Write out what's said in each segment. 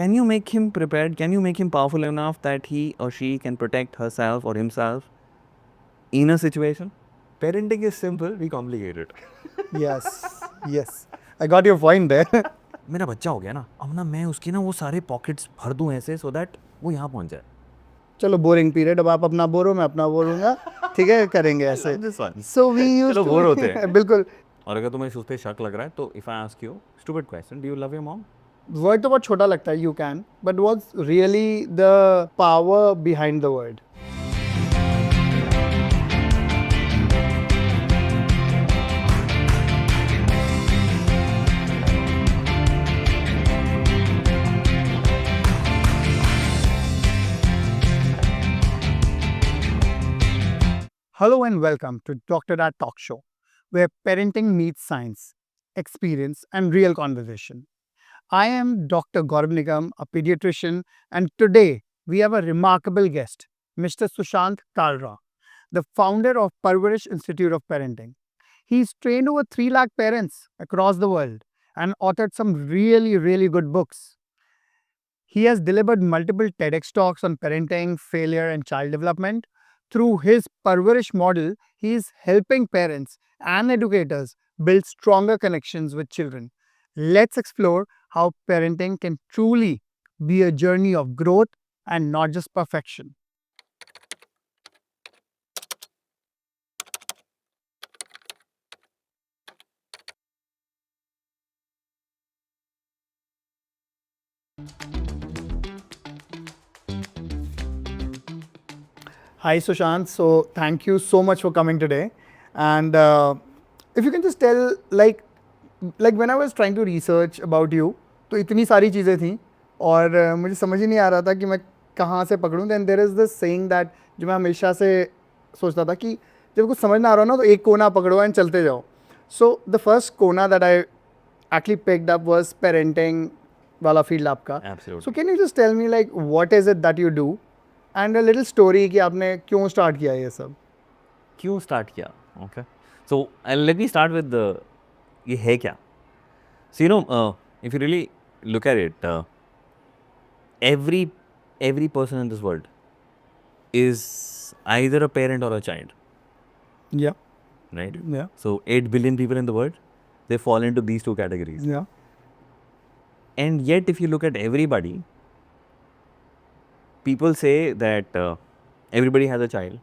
can you make him prepared? Can you make him powerful enough that he or she can protect herself or himself in a situation? Parenting is simple, we complicate it. yes. I got your point there. मेरा बच्चा हो गया ना, अब ना मैं उसकी ना वो सारे पॉकेट्स भर दूं ऐसे so that वो यहाँ पहुँच जाए. चलो बोरिंग पीरियड, अब आप अपना बोलो, मैं अपना बोलूँगा, ठीक है, करेंगे ऐसे. This one. So we used चलो to बोर होते हैं. बिल्कुल. और अगर तुम्हें उस पे शक लग रहा है तो if I ask you stupid question, do you love your mom? Word तो बहुत छोटा लगता है, you can, but what's really the power behind the word? Hello and welcome to Dr. Dad Talk Show, where parenting meets science, experience, and real conversation. I am Dr. Gaurav Nigam, a pediatrician, and today we have a remarkable guest, Mr. Sushant Kalra, the founder of Parvarish Institute of Parenting. He's trained over 3 lakh parents across the world and authored some really good books. He has delivered multiple TEDx talks on parenting, failure, and child development. Through his Parvarish model, he is helping parents and educators build stronger connections with children. Let's explore how parenting can truly be a journey of growth and not just perfection. Hi, Sushant. So, thank you so much for coming today. And if you can just tell, like when I was trying to research about you, तो इतनी सारी चीज़ें थी और मुझे समझ ही नहीं आ रहा था कि मैं कहाँ से पकड़ूँ. Then there is this saying that जो मैं हमेशा से सोचता था कि जब कुछ समझ ना आ रहा हो ना तो एक कोना पकड़ो एंड चलते जाओ. So the first कोना that I actually picked up was parenting वाला फील्ड आपका. Absolutely. So can you just tell me like what is it that you do and a little story कि आपने क्यों स्टार्ट किया ये सब? क्यों स्टार्ट किया? Okay. So let me start with the ये है क्या? So if you really look at it, every person in this world is either a parent or a child, Yeah, right? yeah, So 8 billion people in the world, they fall into these two categories. yeah. And yet, if you look at everybody, people say that everybody has a child,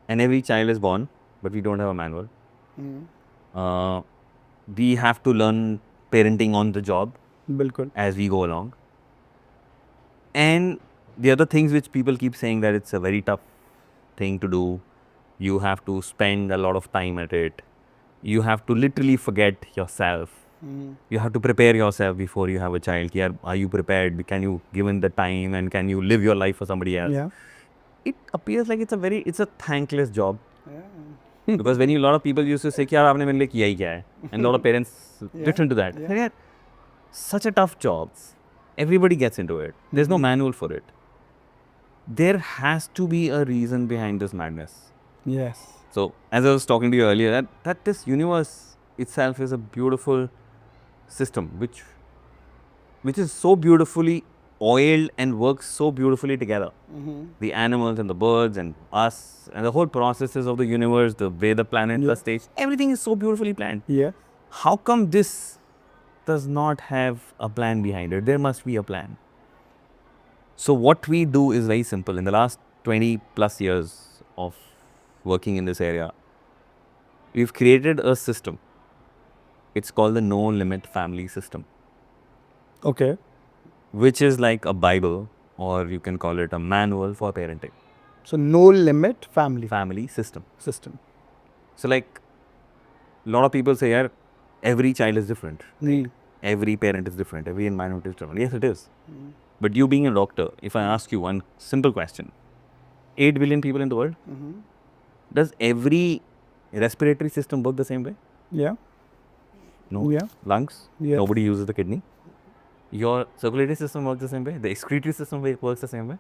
and every child is born, but we don't have a manual. We have to learn parenting on the job बिल्कुल. as we go along. And the other things which people keep saying that it's a very tough thing to do. You have to spend a lot of time at it. You have to literally forget yourself. You have to prepare yourself before you have a child. Yeah, are you prepared? Can you given the time and can you live your life for somebody else? Yeah. It appears like it's a thankless job. Because when a lot of people used to say कि यार आपने मेरे लिए किया ही क्या है, and a lot of parents listen to that. Yeah. Yeah. Such a tough job. Everybody gets into it. There's no manual for it. There has to be a reason behind this madness. Yes. So as I was talking to you earlier, that this universe itself is a beautiful system which is so beautifully oiled and works so beautifully together. The animals and the birds and us and the whole processes of the universe, the way the planets are staged, everything is so beautifully planned. Yeah. How come this does not have a plan behind it? There must be a plan. So what we do is very simple. In the last 20 plus years of working in this area, we've created a system. It's called the No Limit Family System, Okay. which is like a Bible, or you can call it a manual for parenting. So no limit family Family system. system. So like a lot of people say, yeah, every child is different. Every parent is different. Every environment is different. Yes, it is. But you being a doctor, if I ask you one simple question, 8 billion people in the world, does every respiratory system work the same way? Yeah. No. Yeah. Lungs? Yeah. Nobody uses the kidney. Your circulatory system works the same way. The excretory system works the same way,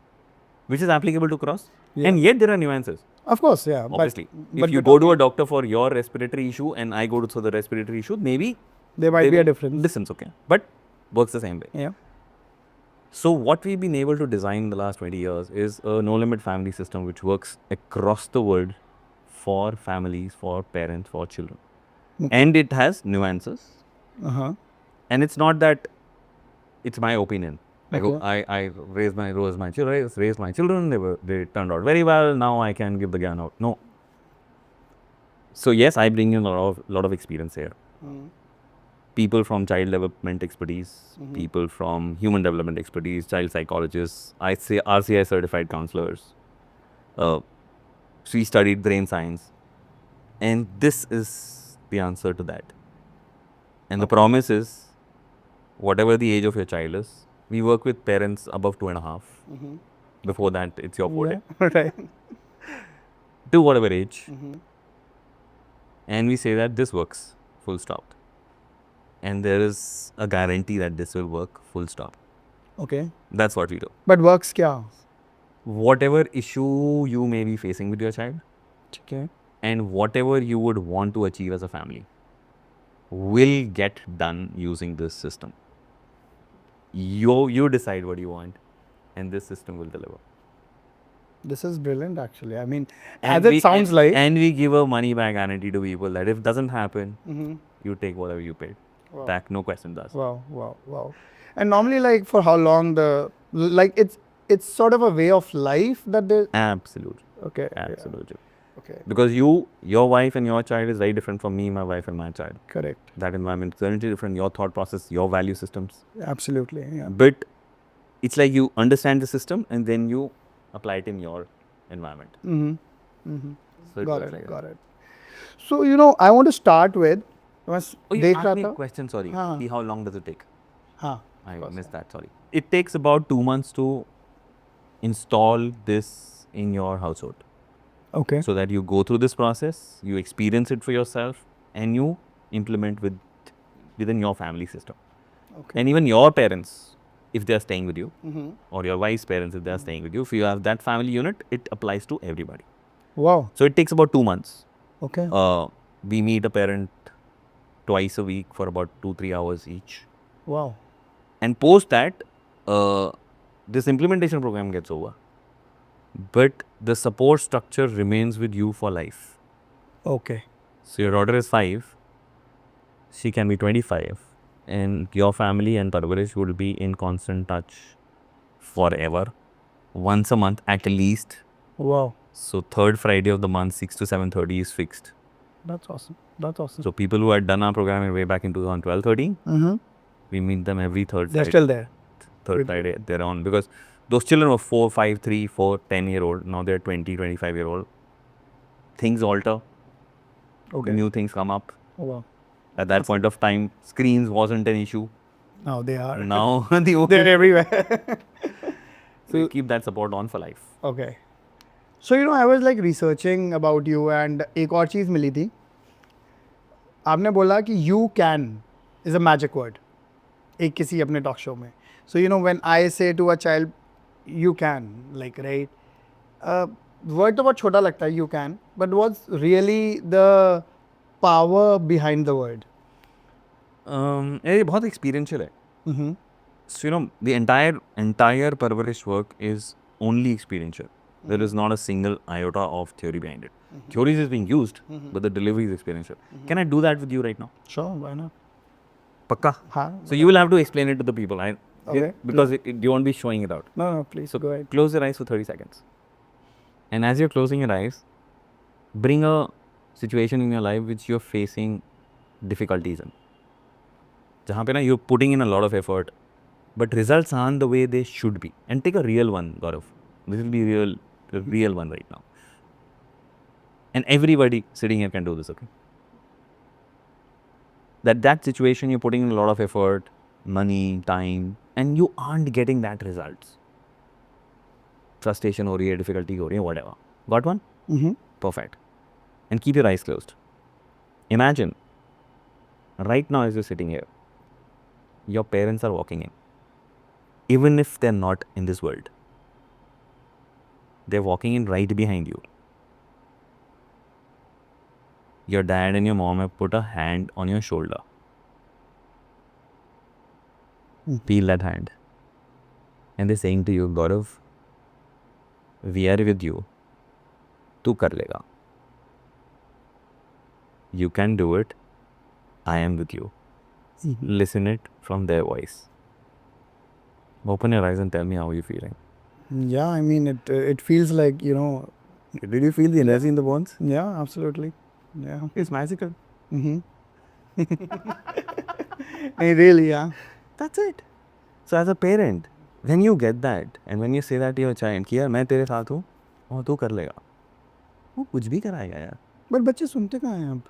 which is applicable to cross. Yeah. And yet there are nuances. Of course, yeah. Obviously, but if you go to a doctor for your respiratory issue and I go to the respiratory issue, maybe there might be a difference. Distance, okay, but works the same way. Yeah. So what we've been able to design in the last 20 years is a no-limit family system which works across the world for families, for parents, for children. And it has nuances. And it's not that it's my opinion. Like, Okay. I raised my children, they turned out very well, now I can give the gyan out. No. So yes, I bring in a lot of experience here. People from child development expertise, people from human development expertise, child psychologists, I say RCI certified counselors. We studied brain science. And this is the answer to that. And the promise is, whatever the age of your child is, we work with parents above 2.5. Before that, it's your forte. Right. To whatever age. And we say that this works, full stop. And there is a guarantee that this will work, full stop. Okay. That's what we do. But works kya? Whatever issue you may be facing with your child, Okay. and whatever you would want to achieve as a family, will get done using this system. You decide what you want, and this system will deliver. This is brilliant, actually. I mean, And as we- it sounds and- like. And we give a money back guarantee to people that if it doesn't happen, you take whatever you paid. Wow. Back, no questions asked. Wow. And normally, like, for how long it's sort of a way of life that they. Absolutely. Okay. yeah, Absolutely. Okay. Because your wife and your child is very different from me, my wife and my child. Correct. That environment is very different. Your thought process, your value systems. Absolutely. Yeah. But it's like you understand the system and then you apply it in your environment. So it Got works it. like that. Got it. So I want to start with. बस Oh, you देख asked रहा me a था question, sorry. हाँ. How long does it take? हाँ. I missed that, sorry. It takes about 2 months to install this in your household. Okay. So that you go through this process, you experience it for yourself, and you implement within your family system. Okay. And even your parents, if they are staying with you, or your wife's parents, if they are staying with you, if you have that family unit, it applies to everybody. Wow. So it takes about 2 months. Okay. We meet a parent twice a week for about 2-3 hours each. Wow. And post that, this implementation program gets over. But the support structure remains with you for life. Okay. So your daughter is 5, she can be 25, and your family and Parvarish would be in constant touch forever, once a month at least. Wow. So third Friday of the month, 6 to 7:30 is fixed. That's awesome. That's awesome. So people who had done our program way back in 2012-13, we meet them every third They're Friday. still there. Third Friday they're on, because those children were 4, 5, 3, 4, 10-year-old. Now they're 20, 25-year-old. Things alter. Okay. New things come up. Oh, wow. At that point of time, screens wasn't an issue. Now they are. Now They're everywhere. so you keep that support on for life. Okay. So I was like researching about you and एक और चीज़ मिली थी. आपने बोला कि you can is a magic word. एक किसी अपने talk show में. So when I say to a child, you can, like, right? Word तो बहुत छोटा लगता है, you can, but what's really the power behind the word? ये बहुत experiential है. So the entire Parvarish work is only experiential. There is not a single iota of theory behind it. Theories is being used, but the delivery is experiential. Can I do that with you right now? Sure, why not? Pakka? हाँ. So you will have to explain it to the people. Okay. Because you won't be showing it out. No, please So go ahead. close your eyes for 30 seconds. And as you're closing your eyes, bring a situation in your life which you're facing difficulties in. जहाँ पे ना you're putting in a lot of effort, but results aren't the way they should be. And take a real one, Gaurav. This will be the real one right now. And everybody sitting here can do this, okay? That situation, you're putting in a lot of effort, money, time, and you aren't getting that results. Frustration हो रही है, difficulty हो रही है, whatever. Got one? Perfect. And keep your eyes closed. Imagine, right now as you're sitting here, your parents are walking in. Even if they're not in this world, they're walking in right behind you. Your dad and your mom have put a hand on your shoulder. Feel that hand. and they're saying to you, Gaurav, we are with you. तू कर लेगा. You can do it. I am with you. Listen it from their voice. Open your eyes and tell me how you're feeling. Yeah, I mean, it feels like, you know, Did you feel the energy in the bones? yeah, absolutely. Yeah. It's magical. Mm-hmm. Really, yeah. That's it. So as a parent, when you get that and when you say that to your child कि यार मैं तेरे साथ हूँ और तू कर लेगा, वो कुछ भी कराएगा यार. बट बच्चे सुनते कहाँ हैं अब?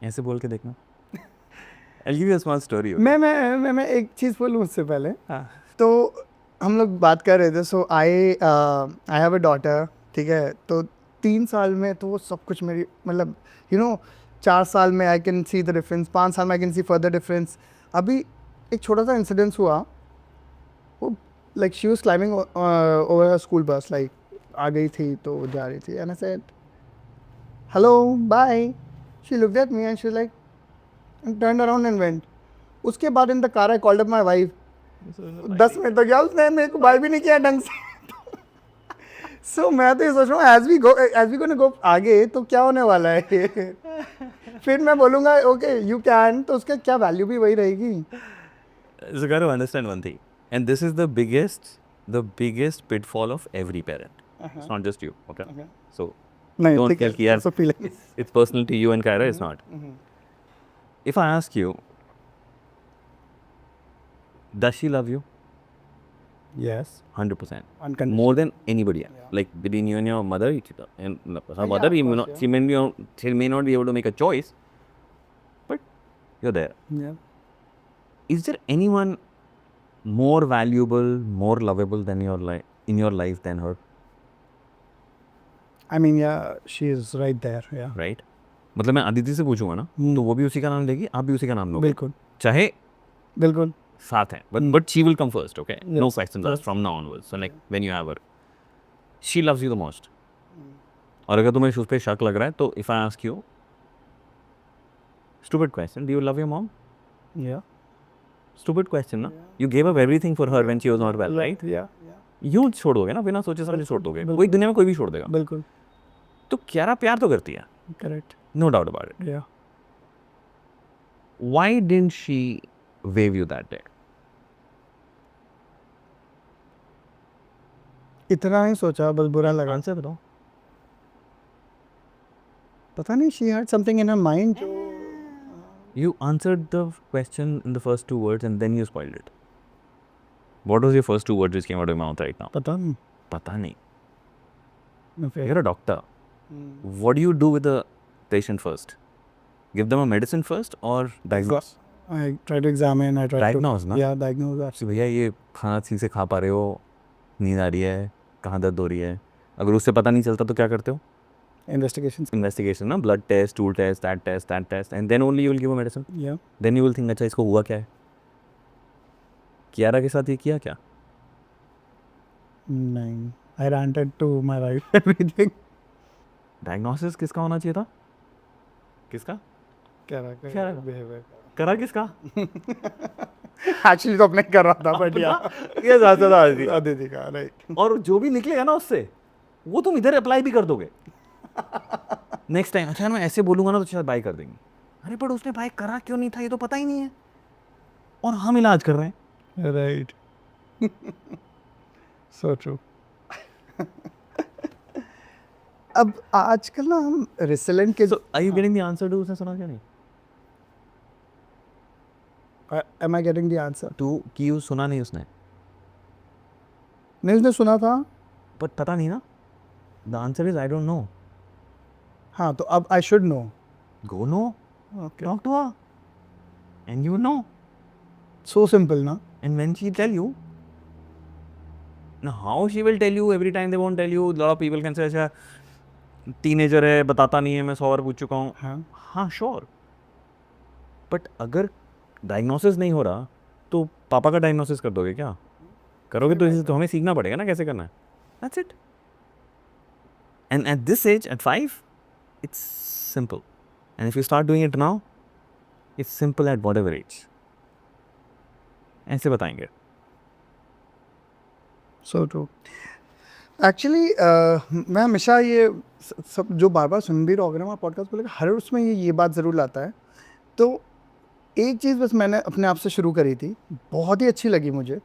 ऐसे बोल के देखना. I'll give you a small story. Okay? मैं एक चीज़ बोलूँ उससे पहले. हाँ. तो हम लोग बात कर रहे थे. सो आई हैव अ डॉटर. ठीक है. तो 3 साल में तो वो सब कुछ मेरी मतलब 4 साल में I can see the difference. 5 साल में I can see further difference. अभी एक छोटा सा इंसिडेंस हुआ. वो like she was climbing over school bus. Like आ गई थी तो जा रही थी. And I said hello bye. She looked at me and she like turned around and went. उसके बाद in the car I called up my wife. 10 minute तक गया उसने मेरे को बाय भी नहीं किया ढंग से. सो मैं तो ये सोच रहा हूँ एज वी गोना गो आगे तो क्या होने वाला है. फिर मैं बोलूँगा ओके यू कैन, तो उसका क्या वैल्यू भी वही रहेगी. So you got to understand one thing, and this is the biggest pitfall of every parent. It's not just you, okay? So नहीं don't ठीक है. tell कि यार So feeling. it's personal to you and Kyra. It's not. If I ask you, does she love you? Yes. 100%. Unconditional. More than anybody else. Yeah. Like between you and your mother, and her Yeah, mother, of you may course, not, yeah. she may not be able to make a choice, but you're there. Yeah. Is there anyone more valuable, more lovable than in your life than her? I mean, yeah, she is right there. Yeah. Right? मतलब मैं अदिति से पूछूंगा ना तो वो भी उसी का नाम लेगी, आप भी उसी का नाम लोगे, बिल्कुल चाहे बिल्कुल. साथ हैं, but she will come first, okay? No Yes. questions asked from now onwards. So like when you have her, she loves you the most. और अगर तुम्हें उस पर शक लग रहा है तो if I ask you, stupid question, do you love your mom? Yeah. Stupid question ना. You gave up everything for her when she was not well, right? Yeah. यूं छोड़ दोगे ना, बिना सोचे समझे छोड़ दोगे. कोई दुनिया में कोई भी छोड़ देगा. बिल्कुल. तो क्यारा प्यार तो करती है, Correct. no doubt about it. Yeah. Why didn't she wave you that day? इतना ही सोचा, बस बुरा लगा. आंसर बताओ. पता नहीं, she had something in her mind जो You answered the question in the first 2 words and then you spoiled it. What was your first 2 words which came out of your mouth right now? पता नहीं. पता नहीं. फिर You're a doctor. What do you do with the patient first? Give them a medicine first or diagnose? I try to examine, I try Diagnose to ना? yeah, diagnose that. कि भैया ये खाना ठीक से खा पा रहे हो, नींद आ रही है, कहाँ दर्द हो रही है. अगर उससे पता नहीं चलता तो क्या करते हो? Investigations. Investigation ना, blood test, stool test, that test, and then only you will give a medicine. Yeah. Then you will think अच्छा इसको हुआ क्या है? कियारा के साथ ये किया क्या? नहीं. I ranted to my wife everything. Diagnosis किसका होना चाहिए था? किसका? क्या रहा क्या रहा? behavior. करा किसका? Actually तो अपने कर रहा था, but yeah. ये ज़्यादा था आदि. अदिति का, right. और जो भी निकलेगा ना उससे, वो तुम इधर अप्लाई भी कर दोगे. नेक्स्ट टाइम अच्छा मैं ऐसे बोलूँगा ना तो शायद बाय कर देंगे. अरे पर उसने बाय करा क्यों नहीं था, ये तो पता ही नहीं है. और हम इलाज कर रहे हैं. Right. So true. अब आजकल ना हम रिसिलेंट के So are you getting the answer to उसने सुना क्या नहीं? am I getting the answer? तू कि वो सुना नहीं उसने. नहीं, उसने सुना था. पर पता नहीं ना. The answer is I don't know. हाँ, तो अब I should know. Go know. Okay. Talk to her. And you know. So simple ना. And when she tell you, now how she will tell you every time they won't tell you. A lot of people can say अच्छा teenager है बताता नहीं है, मैं 100 बार पूछ चुका हूँ. हाँ sure. But अगर डायग्नोसिस नहीं हो रहा तो पापा का डायग्नोसिस कर दोगे क्या? करोगे तो इसे तो हमें सीखना पड़ेगा ना कैसे करना है. That's it. And at this age, at 5, it's simple. And if you start doing it now, it's simple at whatever age. ऐसे बताएंगे. सो ट्रू एक्चुअली मैं हमेशा ये सब जो बार बार सुन भी रहा होगा ना हमारा पॉडकास्ट को लेकर, हर उसमें ये बात ज़रूर लाता है। तो एक चीज़ बस मैंने अपने आप से शुरू करी थी, बहुत ही अच्छी लगी मुझे।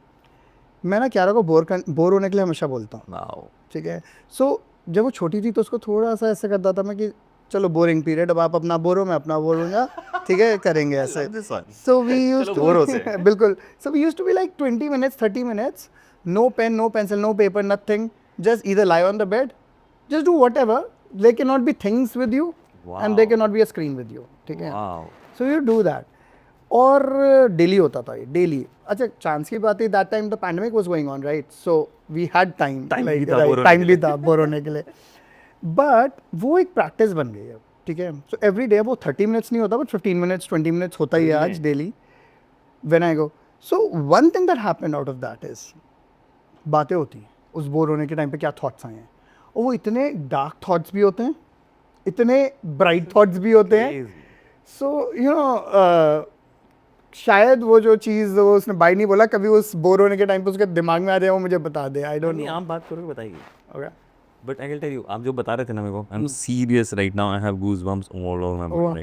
मैं ना क्यारा को बोर होने के लिए हमेशा बोलता हूँ, वाओ, ठीक है। सो जब वो छोटी थी तो उसको थोड़ा सा ऐसे करता था मैं कि चलो बोरिंग पीरियड, अब आप अपना बोर हो, मैं अपना बोर होऊंगा, ठीक है, करेंगे ऐसे। सो वी यूज्ड चलो टू बोर होते हैं। बिल्कुल, so we used to be like 20 minutes 30 minutes, no pen, no pencil, no paper, nothing, just either lie on the bed, just do whatever, there cannot be things with you and there Wow. cannot be a screen with you, ठीक है। Wow, so you do that, और daily होता था ये, daily. अच्छा, chance की बात है, that time the pandemic was going on, right, so we had time, Time भी था बोर होने टाइम के भी लिए। था बोर होने के लिए, बट वो एक प्रैक्टिस बन गई है, ठीक है। सो एवरी डे वो 30 मिनट्स नहीं होता, बट 15 मिनट्स 20 मिनट्स होता ही है आज daily when I go. So one thing that happened out of that is, बातें होती हैं उस बोर होने के टाइम पे, क्या थॉट्स आए हैं, और वो इतने डार्क थॉट्स भी होते हैं, इतने ब्राइट थॉट्स भी होते हैं। Crazy. सो यू नो शायद वो जो चीज़ वो उसने बाई नहीं बोला, कभी उस बोर होने के टाइम पे उसके दिमाग में आ जाए, वो मुझे बता दे, आई डोंट नहीं, नो। आप बात करोगे बताइए। Okay, but I will tell you, आप जो बता रहे थे ना मेरे को, I am serious right now, I have goose bumps all over my body,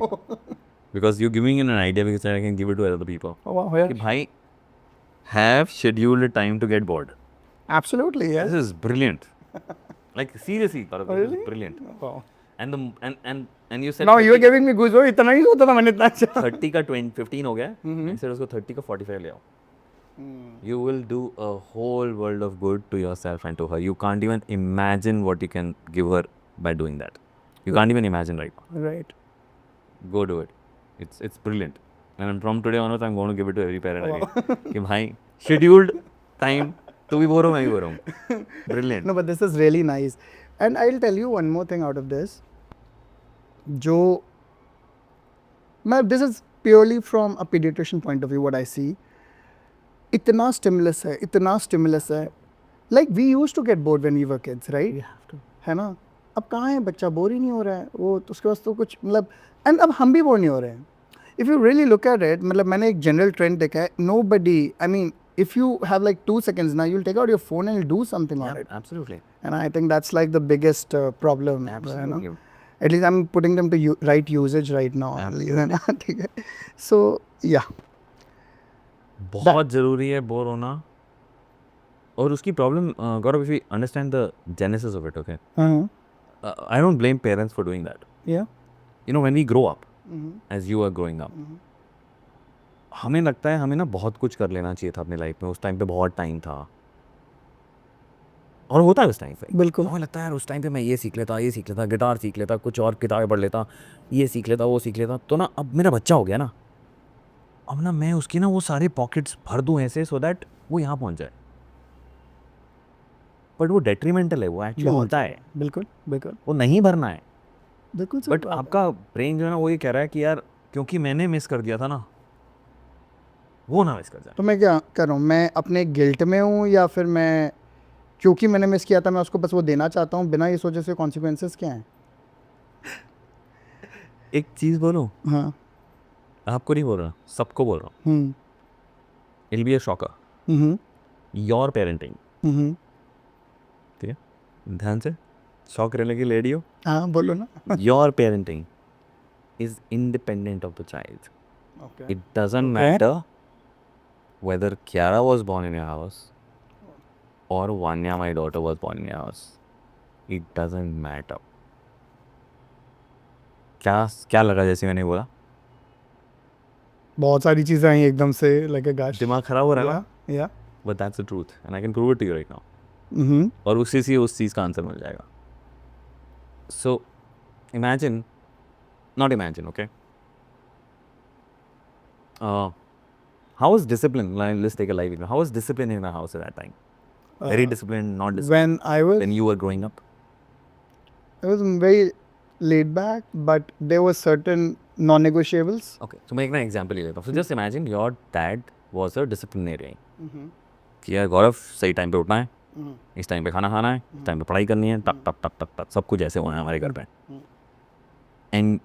because you giving an idea because I can give it to other people कि भाई have scheduled time to get bored. Absolutely, This yes. is brilliant. Like seriously, Gaurav, this Really? is brilliant. Wow. And the and you said Now you are 30 giving me goosebumps, इतना नहीं होता था मैंने इतना अच्छा। 30 का 15 हो गया, I said उसको 30 का 45 ले आओ. You will do a whole world of good to yourself and to her. You can't even imagine what you can give her by doing that. You can't even imagine right now. Right. Go do it. It's brilliant. And from today onwards, I'm going to give it to every parent again. कि भाई scheduled time, तू भी bore हो, मैं भी bore हूँ. Brilliant. No, but this is really nice. And I'll tell you one more thing out of this. जो मैं, this is purely from a pediatrician point of view, what I see. इतना stimulus है. Like we used to get bored when we were kids, right? You have to. है ना? अब कहाँ है बच्चा, बोर ही नहीं हो रहा है वो, तो उसके पास तो कुछ मतलब, एंड अब हम भी बोर नहीं हो रहे हैं। If you really look at it, मतलब मैंने एक जनरल ट्रेंड देखा है, nobody, I mean if you have like 2 seconds now, you'll take out your phone and you'll do something on Yeah, it. absolutely. And I think that's like the biggest problem. Absolutely. You know? At least I'm putting them to right usage right now. ठीक है? So yeah. बहुत ज़रूरी है bore होना, और उसकी problem Gaurav, if we understand the genesis of it, okay, I don't blame parents for doing that. Yeah. You know, when we grow up, as you are growing up, हमें लगता है हमें ना बहुत कुछ कर लेना चाहिए था अपने लाइफ में, उस टाइम पे बहुत टाइम था, और होता है उस टाइम पे, बिल्कुल। हमें लगता है यार उस टाइम पे मैं ये सीख लेता, गिटार सीख लेता, कुछ और किताबें पढ़ लेता, ये सीख लेता, वो सीख लेता, तो ना अब मेरा बच्चा हो गया ना, अब ना मैं उसकी ना वो सारे पॉकेट्स भर दूं ऐसे, सो दैट वो यहाँ पहुँच जाए, बट वो डेट्रीमेंटल है, वो एक्चुअली बहुत। होता है, बिल्कुल बिल्कुल वो नहीं भरना है। बिल्कुल सही बट बात है। आपका ब्रेन जो है ना वो ये कह रहा है कि यार क्योंकि मैंने मिस कर दिया था ना, वो ना मिस कर जाए। तो मैं क्या कर रहा हूँ, मैं अपने गिल्ट में हूँ, या फिर मैं क्योंकि मैंने मिस किया था मैं उसको बस वो देना चाहता हूँ बिना ये सोचे से कॉन्सिक्वेंसेस क्या हैं? एक चीज़ बोलूँ, हाँ। आपको नहीं बोल रहा, सबको बोल रहा हूँ, hmm it be a shocker, hmm your parenting, hmm ठीक है, ध्यान से शॉक रहने की लेडी हो, हाँ बोलो ना। Your parenting is independent of the child. Okay. It doesn't matter whether Kiara was born in your house or Vanya, my daughter, was born in your house. It doesn't matter. क्या लगा जैसे मैंने बोला? बहुत सारी चीज़ें आई एकदम से, लाइक अ गाश। दिमाग खराब हो रहा है, या but that's the truth and I can prove it to you right now. हम्म और उसी से उस चीज़ का आंसर मिल जाएगा. So imagine, not imagine, okay? How was discipline? Let's take a live example. How was discipline in the house at that time? Very disciplined, not disciplined. when When you were growing up? I was very laid back, but there were certain non-negotiables. Okay, so मैं एक ना example ले लेता हूँ. So just imagine your dad was a disciplinarian. कि यार गौरव सही time पे उठना है, इस टाइम पे खाना खाना है, इस टाइम पे पढ़ाई करनी है, टक टक टक टक टक सब कुछ ऐसे होना है हमारे घर पे. And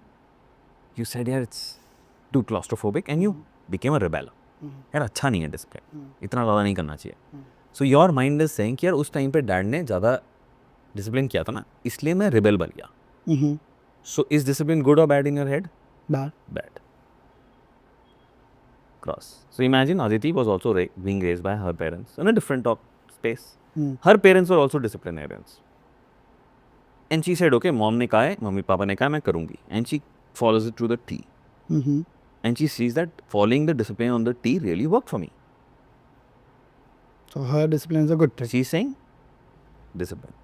you said यार it's too claustrophobic and you became a rebel. यार अच्छा नहीं है डिसिप्लिन, इतना ज़्यादा नहीं करना चाहिए. So your mind is saying कि यार उस टाइम पे डैड ने ज़्यादा डिसिप्लिन किया था ना, इसलिए मैं रिबेल बन गया. Mm-hmm. So is discipline good और bad in your head? Bad. Bad. Cross. So imagine Aditi was also being raised by her parents in a different space. Her parents were also disciplinarians. And she said, okay, mom ने कहा है, mummy papa ने कहा मैं करूँगी. And she follows it to the T. Mm-hmm. And she sees that following the discipline on the T really worked for me. So her discipline is a good thing. She's saying, discipline.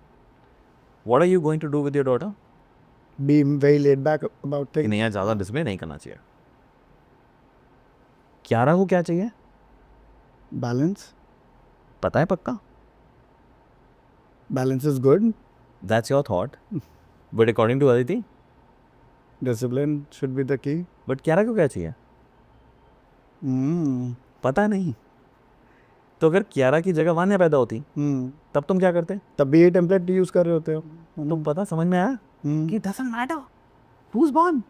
What are you going to do with your daughter? Be very laid back about कि things. नहीं यार ज़्यादा discipline नहीं करना चाहिए. क्यारा को क्या चाहिए Balance. पता है पक्का? Balance is good. That's your thought. But according to Aditi, Discipline should be the key. but क्यारा को क्या चाहिए? पता नहीं. तो अगर क्यारा की जगह वान्या पैदा होती तब तुम क्या करते? तब भी ये टेम्पलेट यूज कर रहे होते हो. तो पता समझ में आया कि doesn't matter who's born.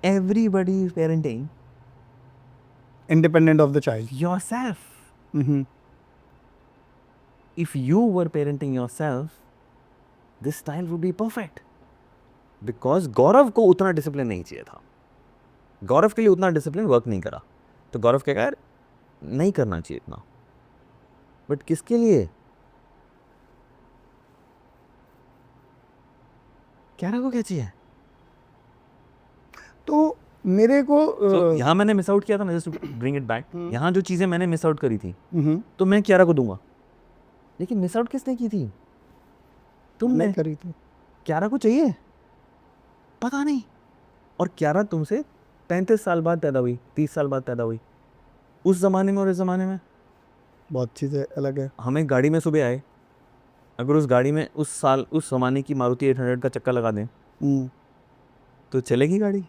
Everybody is parenting Independent of the child. yourself. Mm-hmm. If you were parenting yourself, this style would be perfect. Because गौरव को उतना डिसिप्लिन नहीं चाहिए था. गौरव के लिए उतना डिसिप्लिन वर्क नहीं करा. तो गौरव क्या कहा, नहीं करना चाहिए इतना. बट किसके लिए? क्यारा को क्या चाहिए? तो मेरे को यहाँ मैंने मिस आउट किया था ना, जस्ट ब्रिंग इट बैक. यहाँ जो चीज़ें मैंने मिस आउट करी थी हम्म, तो मैं क्यारा को दूंगा. लेकिन मिस आउट किसने की थी? तुमने. नहीं करी थी. क्यारा को चाहिए? पता नहीं. और क्यारा तुमसे 35 साल बाद पैदा हुई, 30 साल बाद पैदा हुई. उस ज़माने में और इस ज़माने में बहुत चीज़ें अलग है. हम एक गाड़ी में सुबह आए, अगर उस गाड़ी में उस ज़माने की मारुति 800 का चक्का लगा दें तो चलेगी गाड़ी?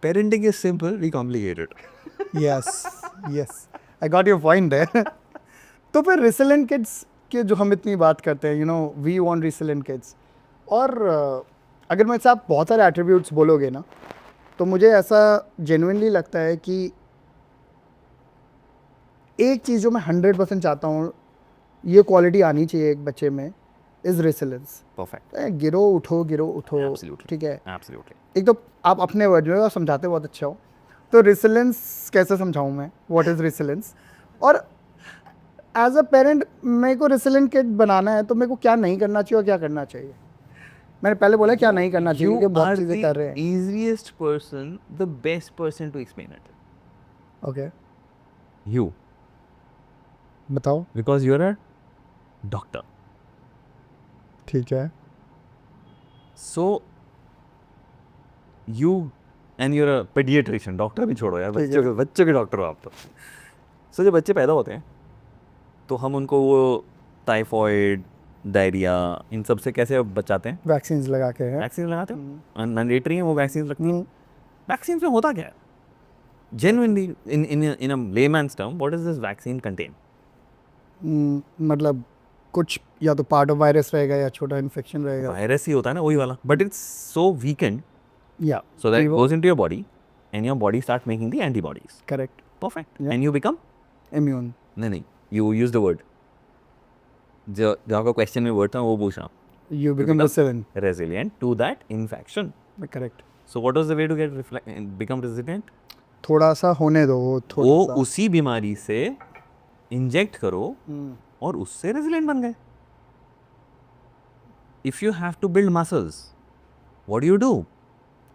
Parenting is simple, we complicate it. Yes I got your point है. तो फिर रिसिलेंट किड्स के जो हम इतनी बात करते हैं, you know we want resilient kids. और अगर मेरे से आप बहुत सारे एट्रीब्यूट्स बोलोगे ना, तो मुझे ऐसा जेन्युइनली लगता है कि एक चीज़ जो मैं 100% चाहता हूँ ये क्वालिटी आनी चाहिए एक बच्चे में, इज़ रेसिलेंस. परफेक्ट. गिरो उठो Absolutely. ठीक है. एब्सोल्युटली. एक तो आप अपने वर्ड में आप समझाते बहुत अच्छा हो, तो रेसिलेंस कैसे समझाऊँ मैं, व्हाट इज़ रेसिलेंस. और एज अ पेरेंट मेरे को रेसिलेंट किड बनाना है तो मेरे को क्या नहीं करना चाहिए और क्या करना चाहिए. मैंने पहले बोला क्या नहीं करना चाहिए, You क्योंकि बहुत are चीज़ें the कर रहे हैं. easiest person, the best person to explain it. Okay, You, बताओ. because you're a doctor. ठीक है. So you and you're a pediatrician. Doctor भी छोड़ो यार, ठीक है. बच्चों के डॉक्टर हो आप तो. So जब बच्चे पैदा होते हैं तो हम उनको वो टाइफॉइड, डायरिया, इन सब से कैसे बचाते हैं? वैक्सीन लगा के है. वैक्सीन लगाते हो? मैंडेटरी है वो वैक्सीन लगती है. वैक्सीन में होता क्या है? Genuinely, in a layman's term, what does this vaccine contain? मतलब कुछ या तो पार्ट ऑफ वायरस रहेगा या छोटा इन्फेक्शन रहेगा. वायरस ही होता है ना, वही वाला. बट इट्स सो वीकेंड या so that it goes into your body and your body starts making the antibodies. Correct. Perfect. Yeah. And you become? Immune. नहीं, you use the word. जो आपका क्वेश्चन में वर्ड था वो पूछा. You become resilient. Resilient to that infection. Correct. So what was the way to become resilient? थोड़ा सा होने दो वो थोड़ा वो सा. उसी बीमारी से इंजेक्ट करो और उससे रेजिलेंट बन गए. If you have to build muscles, what do?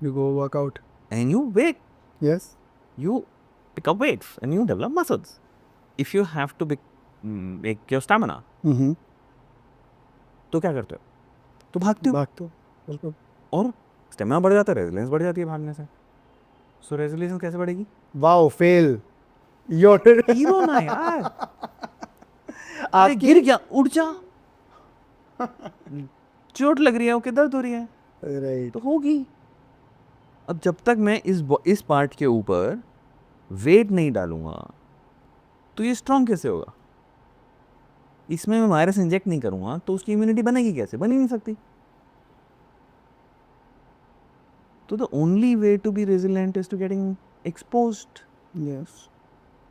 You go work out. And you wait. Yes. You pick up weights and you develop muscles. If you have to make your stamina, तो क्या करते हो? तो भागते हो. भाग तो बिल्कुल. और स्टेमिना बढ़ जाता है, रेजिलेंस बढ़ जाती है भागने से. सो रेजिलेंस कैसे बढ़ेगी? Wow fail. योर हीरो ना यार. अरे गिर गया, उठ जा. चोट लग रही है, ओके, दर्द हो रही है राइट. तो होगी. अब जब तक मैं इस पार्ट के ऊपर वेट नहीं डालूंगा तो ये स्ट्रॉन्ग कैसे होगा? इसमें मैं वायरस इंजेक्ट नहीं करूंगा तो उसकी इम्यूनिटी बनेगी कैसे? बन ही नहीं सकती. So the only way to be resilient is to getting exposed, Yes.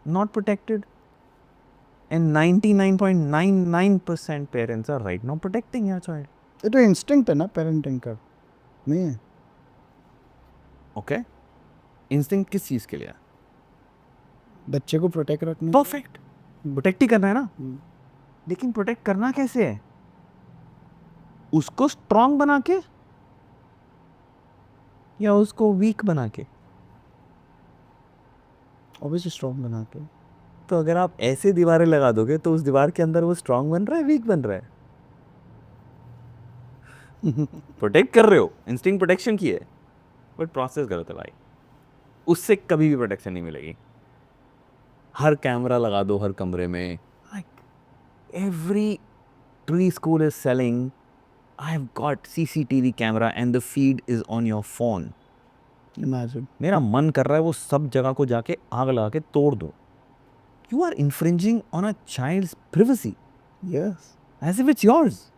not protected. And 99.99% parents are right now protecting your child. ये तो इंस्टिंक्ट है ना पेरेंटिंग का, नहीं है? Okay? Instinct किस चीज के लिए है? बच्चे को प्रोटेक्ट रखने। Perfect. प्रोटेक्ट ही करना है ना, लेकिन प्रोटेक्ट करना कैसे है? उसको स्ट्रांग बना के या उसको वीक बना के? ऑब्वियसली स्ट्रॉन्ग बना के। तो अगर आप ऐसे दीवारें लगा दोगे तो उस दीवार के अंदर वो स्ट्रांग बन रहा है, वीक बन रहा है? प्रोटेक्ट कर रहे हो, इंस्टिंक्ट प्रोटेक्शन की है, बट प्रोसेस गलत है भाई। उससे कभी भी प्रोटेक्शन नहीं मिलेगी। हर कैमरा लगा दो हर कमरे में, every pre school is selling I have got CCTV camera and the feed is on your phone. Imagine. मेरा मन कर रहा है वो सब जगह को जाके आग लगा के तोड़ दो। You are infringing on a child's privacy yes. As if it's yours.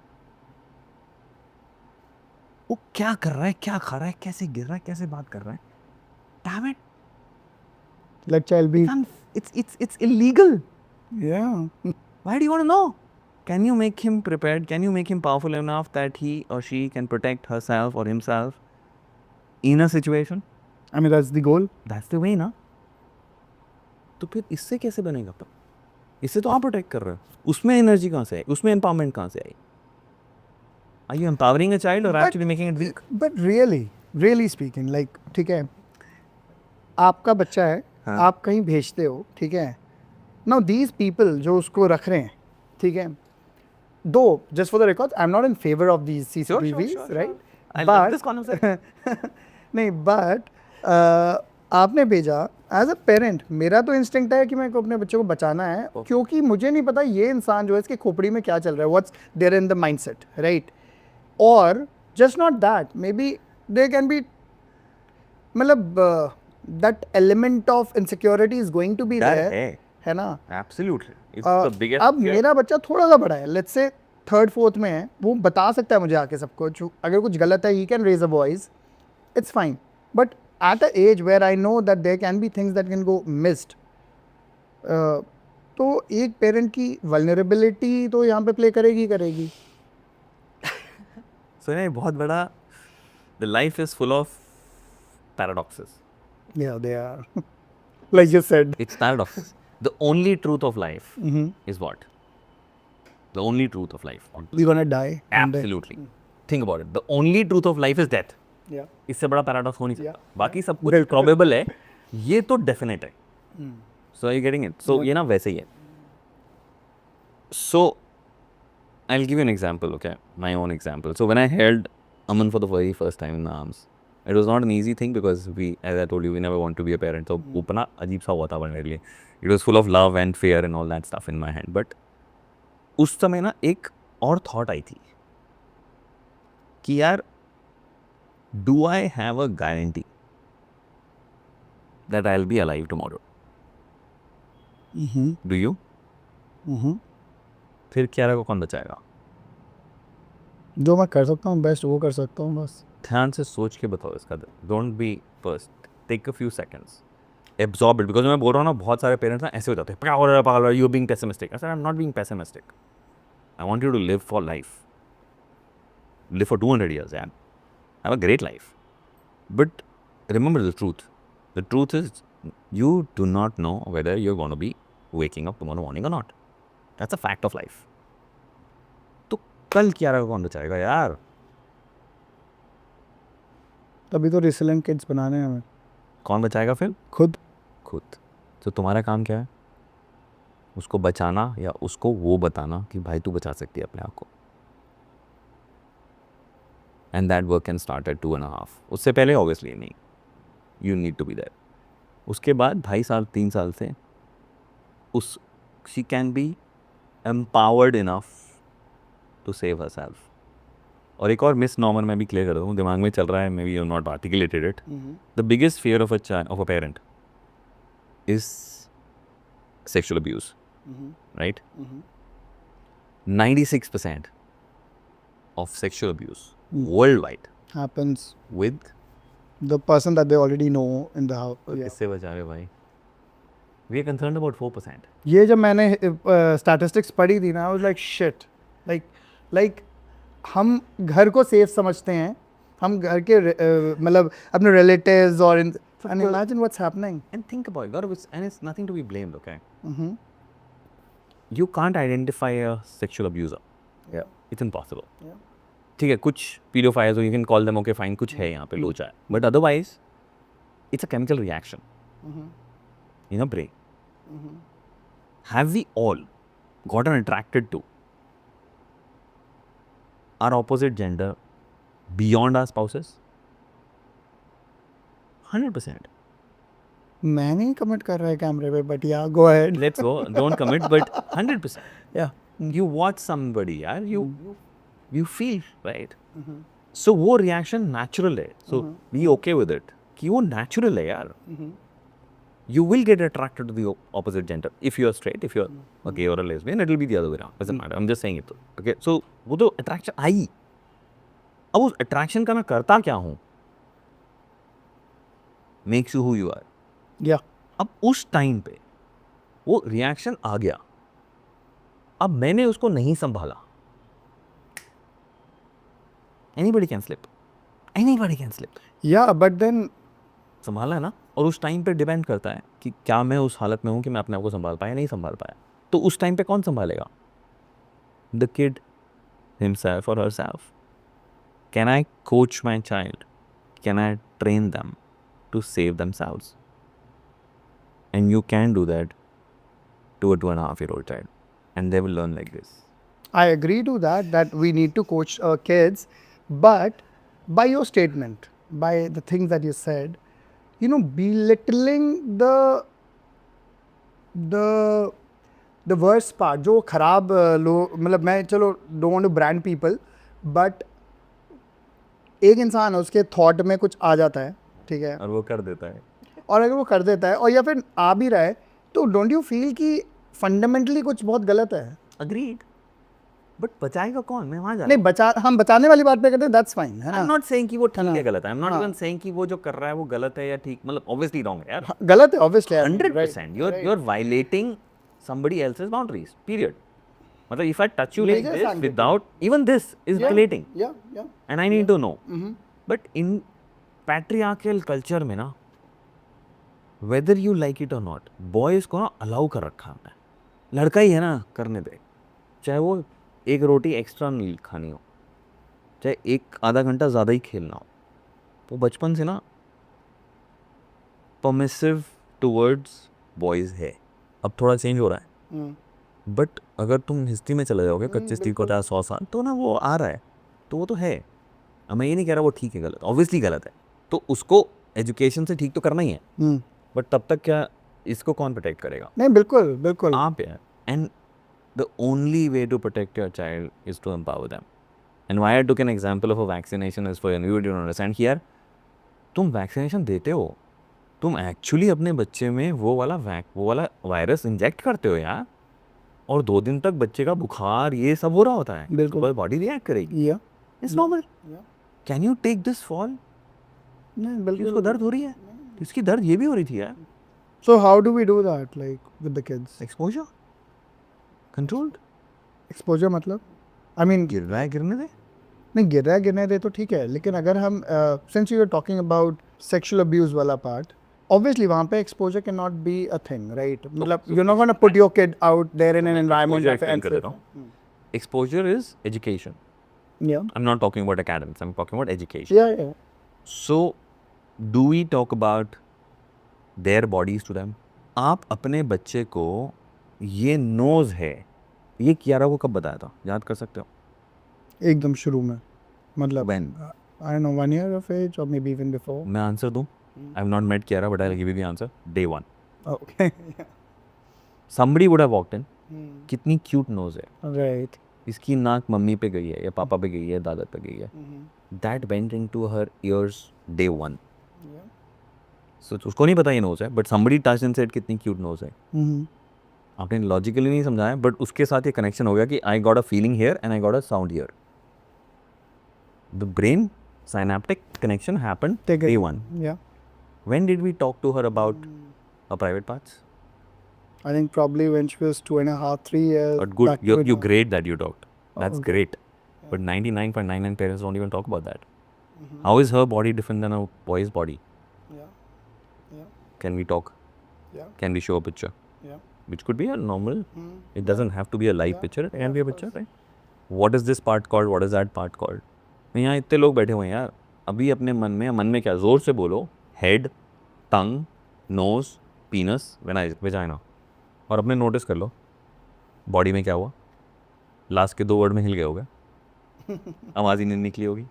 वो क्या कर रहा है, क्या खा रहा है, कैसे गिर रहा है, कैसे बात कर रहा है, damn it, let child be. it's illegal. या। Why do you want to know? Can you make him prepared? Can you make him powerful enough that he or she can protect herself or himself in a situation? I mean that's the goal. That's the way ना। तो फिर इससे कैसे बनेगा? पर इससे तो आप प्रोटेक्ट कर रहे हो, उसमें एनर्जी कहाँ से आई, उसमें एम्पावरमेंट कहाँ से आई? Are you empowering a child or actually making it weak? But really speaking, like ठीक है, आपका बच्चा है, हाँ। आप कहीं भेजते हो, ठीक है, नाउ दीज पीपल जो उसको रख रहे हैं, ठीक है, दो just for the record I am not in favour of these CCTVs, right? I love this concept. नहीं, बट आपने भेजा एज अ पेरेंट, मेरा तो इंस्टिंक्ट है कि मेरे को अपने बच्चे को बचाना है, क्योंकि मुझे नहीं पता ये इंसान जो है इसकी खोपड़ी में क्या चल रहा है, what's there in the mindset, right? और just not that, may be there can be, मतलब that element of insecurity is going to be डर देयर, है ना? Absolutely. It's the biggest अब fear. मेरा बच्चा थोड़ा सा बड़ा है, लेट्स से 3rd 4th में है, वो बता सकता है मुझे आके सब कुछ, अगर कुछ गलत है he can raise a voice, it's fine, but at a age where I know that there can be things that can go missed, तो एक पेरेंट की वल्नरेबिलिटी तो यहाँ पे प्ले करेगी। So ये बहुत बड़ा, the life is full of paradoxes. Yeah, they are. Like you said. It's paradoxes. The only truth of life is what? The only truth of life. We're gonna die. one day. Absolutely. Think about it. The only truth of life is death. Yeah. इससे बड़ा paradox हो नहीं सकता। Yeah. बाकी सब कुछ बिल्कुल। Probable है, ये तो डेफिनेट है। सो आई गेटिंग इट। सो ये ना वैसे ही है। सो I'll give you an example, okay? My own example. So when I held Aman for the very first time in the arms, it was not an easy thing because we, as I told you, we never want to be a parent. So upna अजीब सा हुआ था मेरे लिए. It was full of love and fear and all that stuff in my hand. But उस समय ना एक और thought आई थी कि यार, do I have a guarantee that I'll be alive tomorrow? Do you? फिर कियारा को कौन बचाएगा? जो मैं कर सकता हूँ बेस्ट वो कर सकता हूँ बस। ध्यान से सोच के बताओ इसका। Don't be first, take a few seconds, absorb it. Because मैं बोल रहा हूँ ना, बहुत सारे पेरेंट्स ना ऐसे हो जाते हैं, क्या हो रहा है पागल, you being pessimistic. I am not being pessimistic, I want you to live for life, live for 200 years यार, have a great life. But remember the truth is you do not know whether you're going to be waking up tomorrow morning or not. That's a fact of life. तो कल कियारा को कौन बचाएगा यार? तभी तो resilient kids बनाने हैं हमें। कौन बचाएगा फिर? खुद। तो तुम्हारा काम क्या है? उसको बचाना या उसको वो बताना कि भाई तू बचा सकती है अपने आप को। And that work can start at 2.5। उससे पहले ऑब्वियसली नहीं, you need to be there. उसके बाद 2.5 साल 3 साल से उस she can be empowered enough to save herself. और एक और मिस नॉर्मन मैं भी क्लियर कर दूँ, दिमाग में चल रहा है, may be you not articulated it. The biggest fear of a parent is sexual abuse, right? 96% of sexual abuse worldwide happens with the person that they already know in the house. Yeah. किससे बचा रहे हो भाई? We are concerned about 4%. ये जब मैंने statistics पढ़ी थी ना, I was like shit. Like हम घर को सेफ समझते हैं, हम घर के मतलब अपने रिलेटिव्स और and imagine what's happening. And think about it, Gaurav, and it's nothing to be blamed, okay? Mm-hmm. You can't identify a sexual abuser. Yeah. It's impossible. Yeah. ठीक है, कुछ pedophiles, you can call them, okay, fine, कुछ है यहाँ पे लोचा है. But otherwise, it's a chemical reaction in your brain. Have we all gotten attracted to our opposite gender beyond our spouses? 100%. मैं नहीं कमेंट कर रहा है कैमरे पे, but yeah, go ahead. Let's go. Don't commit, but 100%. Yeah. You watch somebody, यार, you feel, right? So वो reaction natural है. So be okay with it. कि वो natural है यार. You will get attracted to the opposite gender if you are straight, if you are a gay or a lesbian, it will be the other way around. Doesn't matter. I'm just saying it. Okay. So वो तो attraction आई. अब उस attraction का मैं करता क्या हूँ? Makes you who you are. Yeah. अब उस टाइम पे वो रिएक्शन आ गया, अब मैंने उसको नहीं संभाला. Anybody can slip. Anybody can slip. Yeah, but then संभाला है ना. और उस टाइम पे डिपेंड करता है कि क्या मैं उस हालत में हूँ कि मैं अपने आप को संभाल पाया, नहीं संभाल पाया. तो उस टाइम पे कौन संभालेगा? द किड हिमसेल्फ और herself. Can I coach my child? Can I train them to save themselves? And you can do that to a 2.5-year-old child, and they will learn like this. I agree to that we need to coach kids, but by your statement, by the things that you said, you know, belittling the worst part, जो खराब लोग, मतलब मैं चलो don't want to brand people, but एक इंसान है, उसके थॉट में कुछ आ जाता है, ठीक है, और वो कर देता है. और अगर वो कर देता है और या फिर आ भी रहा है, तो डोंट यू फील कि फंडामेंटली कुछ बहुत गलत है? Agreed. But बचाएगा कौन? मैं वहाँ जा नहीं, हम बचाने वाली बात पे करते हैं, दैट्स फाइन, है I'm ना? not saying कि वो ठीक हाँ. है गलत है. I'm not हाँ. even saying कि वो जो कर रहा है वो गलत है या ठीक. मतलब obviously wrong है यार. गलत है obviously. 100%. You're violating somebody else's boundaries. Period. मतलब if I touch you like Major this sanctity. without even this is violating, या and I need to know. But in patriarchal culture में ना, whether you like it or not, boys को ना allow कर रखा है. लड़का ही है ना, करने दे. चाहे वो एक रोटी एक्स्ट्रा नहीं खानी हो, चाहे एक आधा घंटा ज़्यादा ही खेलना हो. वो बचपन से ना परमिसिव टुवर्ड्स बॉयज़ है. अब थोड़ा चेंज हो रहा है, बट अगर तुम हिस्ट्री में चले जाओगे 25-30-50-100 साल, तो ना वो आ रहा है. तो वो तो है. अब मैं ये नहीं कह रहा वो ठीक है गलत, ऑब्वियसली गलत है. तो उसको एजुकेशन से ठीक तो करना ही है, बट तब तक क्या इसको कौन प्रोटेक्ट करेगा? नहीं, बिल्कुल बिल्कुल. आप यार. And the only way to protect your child is to empower them. And why I took an example of a vaccination is for you to understand कि यार तुम वैक्सीनेशन देते हो, तुम एक्चुअली अपने बच्चे में वो वाला वायरस इंजेक्ट करते हो यार, और 2 दिन तक बच्चे का बुखार ये सब हो रहा होता है. बिल्कुल. बॉडी रिएक्ट करेगी. या it's normal. Can you take this fall? नहीं, बिल्कुल. उसको दर्द हो रही है, इसकी दर्द ये भी हो रही थी यार. So how do we do that, like with the kids? Exposure controlled. Exposure मतलब, I mean, गिर रहा है गिरने दे. नहीं गिरने दे तो ठीक है, लेकिन अगर हम since you are talking about sexual abuse वाला part, obviously वहाँ पे exposure cannot be a thing, right? मतलब you're not gonna put your kid out there in an environment Exposure explain कर that देता हूँ. Exposure is education. yeah I'm not talking about academics. I'm talking about education. yeah So, do we talk about their bodies to them? आप अपने बच्चे को ये knows है, ये कियारा को कब बताया था? याद कर सकते हो? एकदम शुरू में, मतलब When? I don't know, 1 year of age or maybe even before. मैं आंसर दूँ? I've not met Kiara, but I'll give you the answer. Day 1. Okay. Somebody would have walked in. कितनी क्यूट नोज है. Right. इसकी नाक mummy पे गई है या पापा पे गई है, दादा पे गई है. That went into her ears day 1. Yeah. So उसको नहीं पता ये नोज है, but somebody touched and said कितनी क्यूट नोज है. आपने लॉजिकली नहीं समझाया, बट उसके साथ ये कनेक्शन हो गया कि I got a feeling here and I got a sound here. The brain synaptic connection happened Take it. day one. Yeah. When did we talk to her about our private parts? I think probably when she was 2.5, 3 years. But good, back to you're it. great that you talked. That's okay. great. But 99.99 parents don't even talk about that. How is her body different than a boy's body? Yeah. Yeah. Can we talk? Yeah. Can we show a picture? Yeah. Which could be a normal. Mm. It doesn't have to be a live Yeah. picture. It Yeah, can be a of picture, course. right? What is this part called? What is that part called? यहाँ इतने लोग बैठे हुए हैं यार. अभी अपने मन में क्या जोर से बोलो. Head, tongue, nose, penis, vagina. और अपने नोटिस कर लो. बॉडी में क्या हुआ? लास्ट के 2 वर्ड में हिल गए होगा. आवाज़ ही नहीं निकली होगी.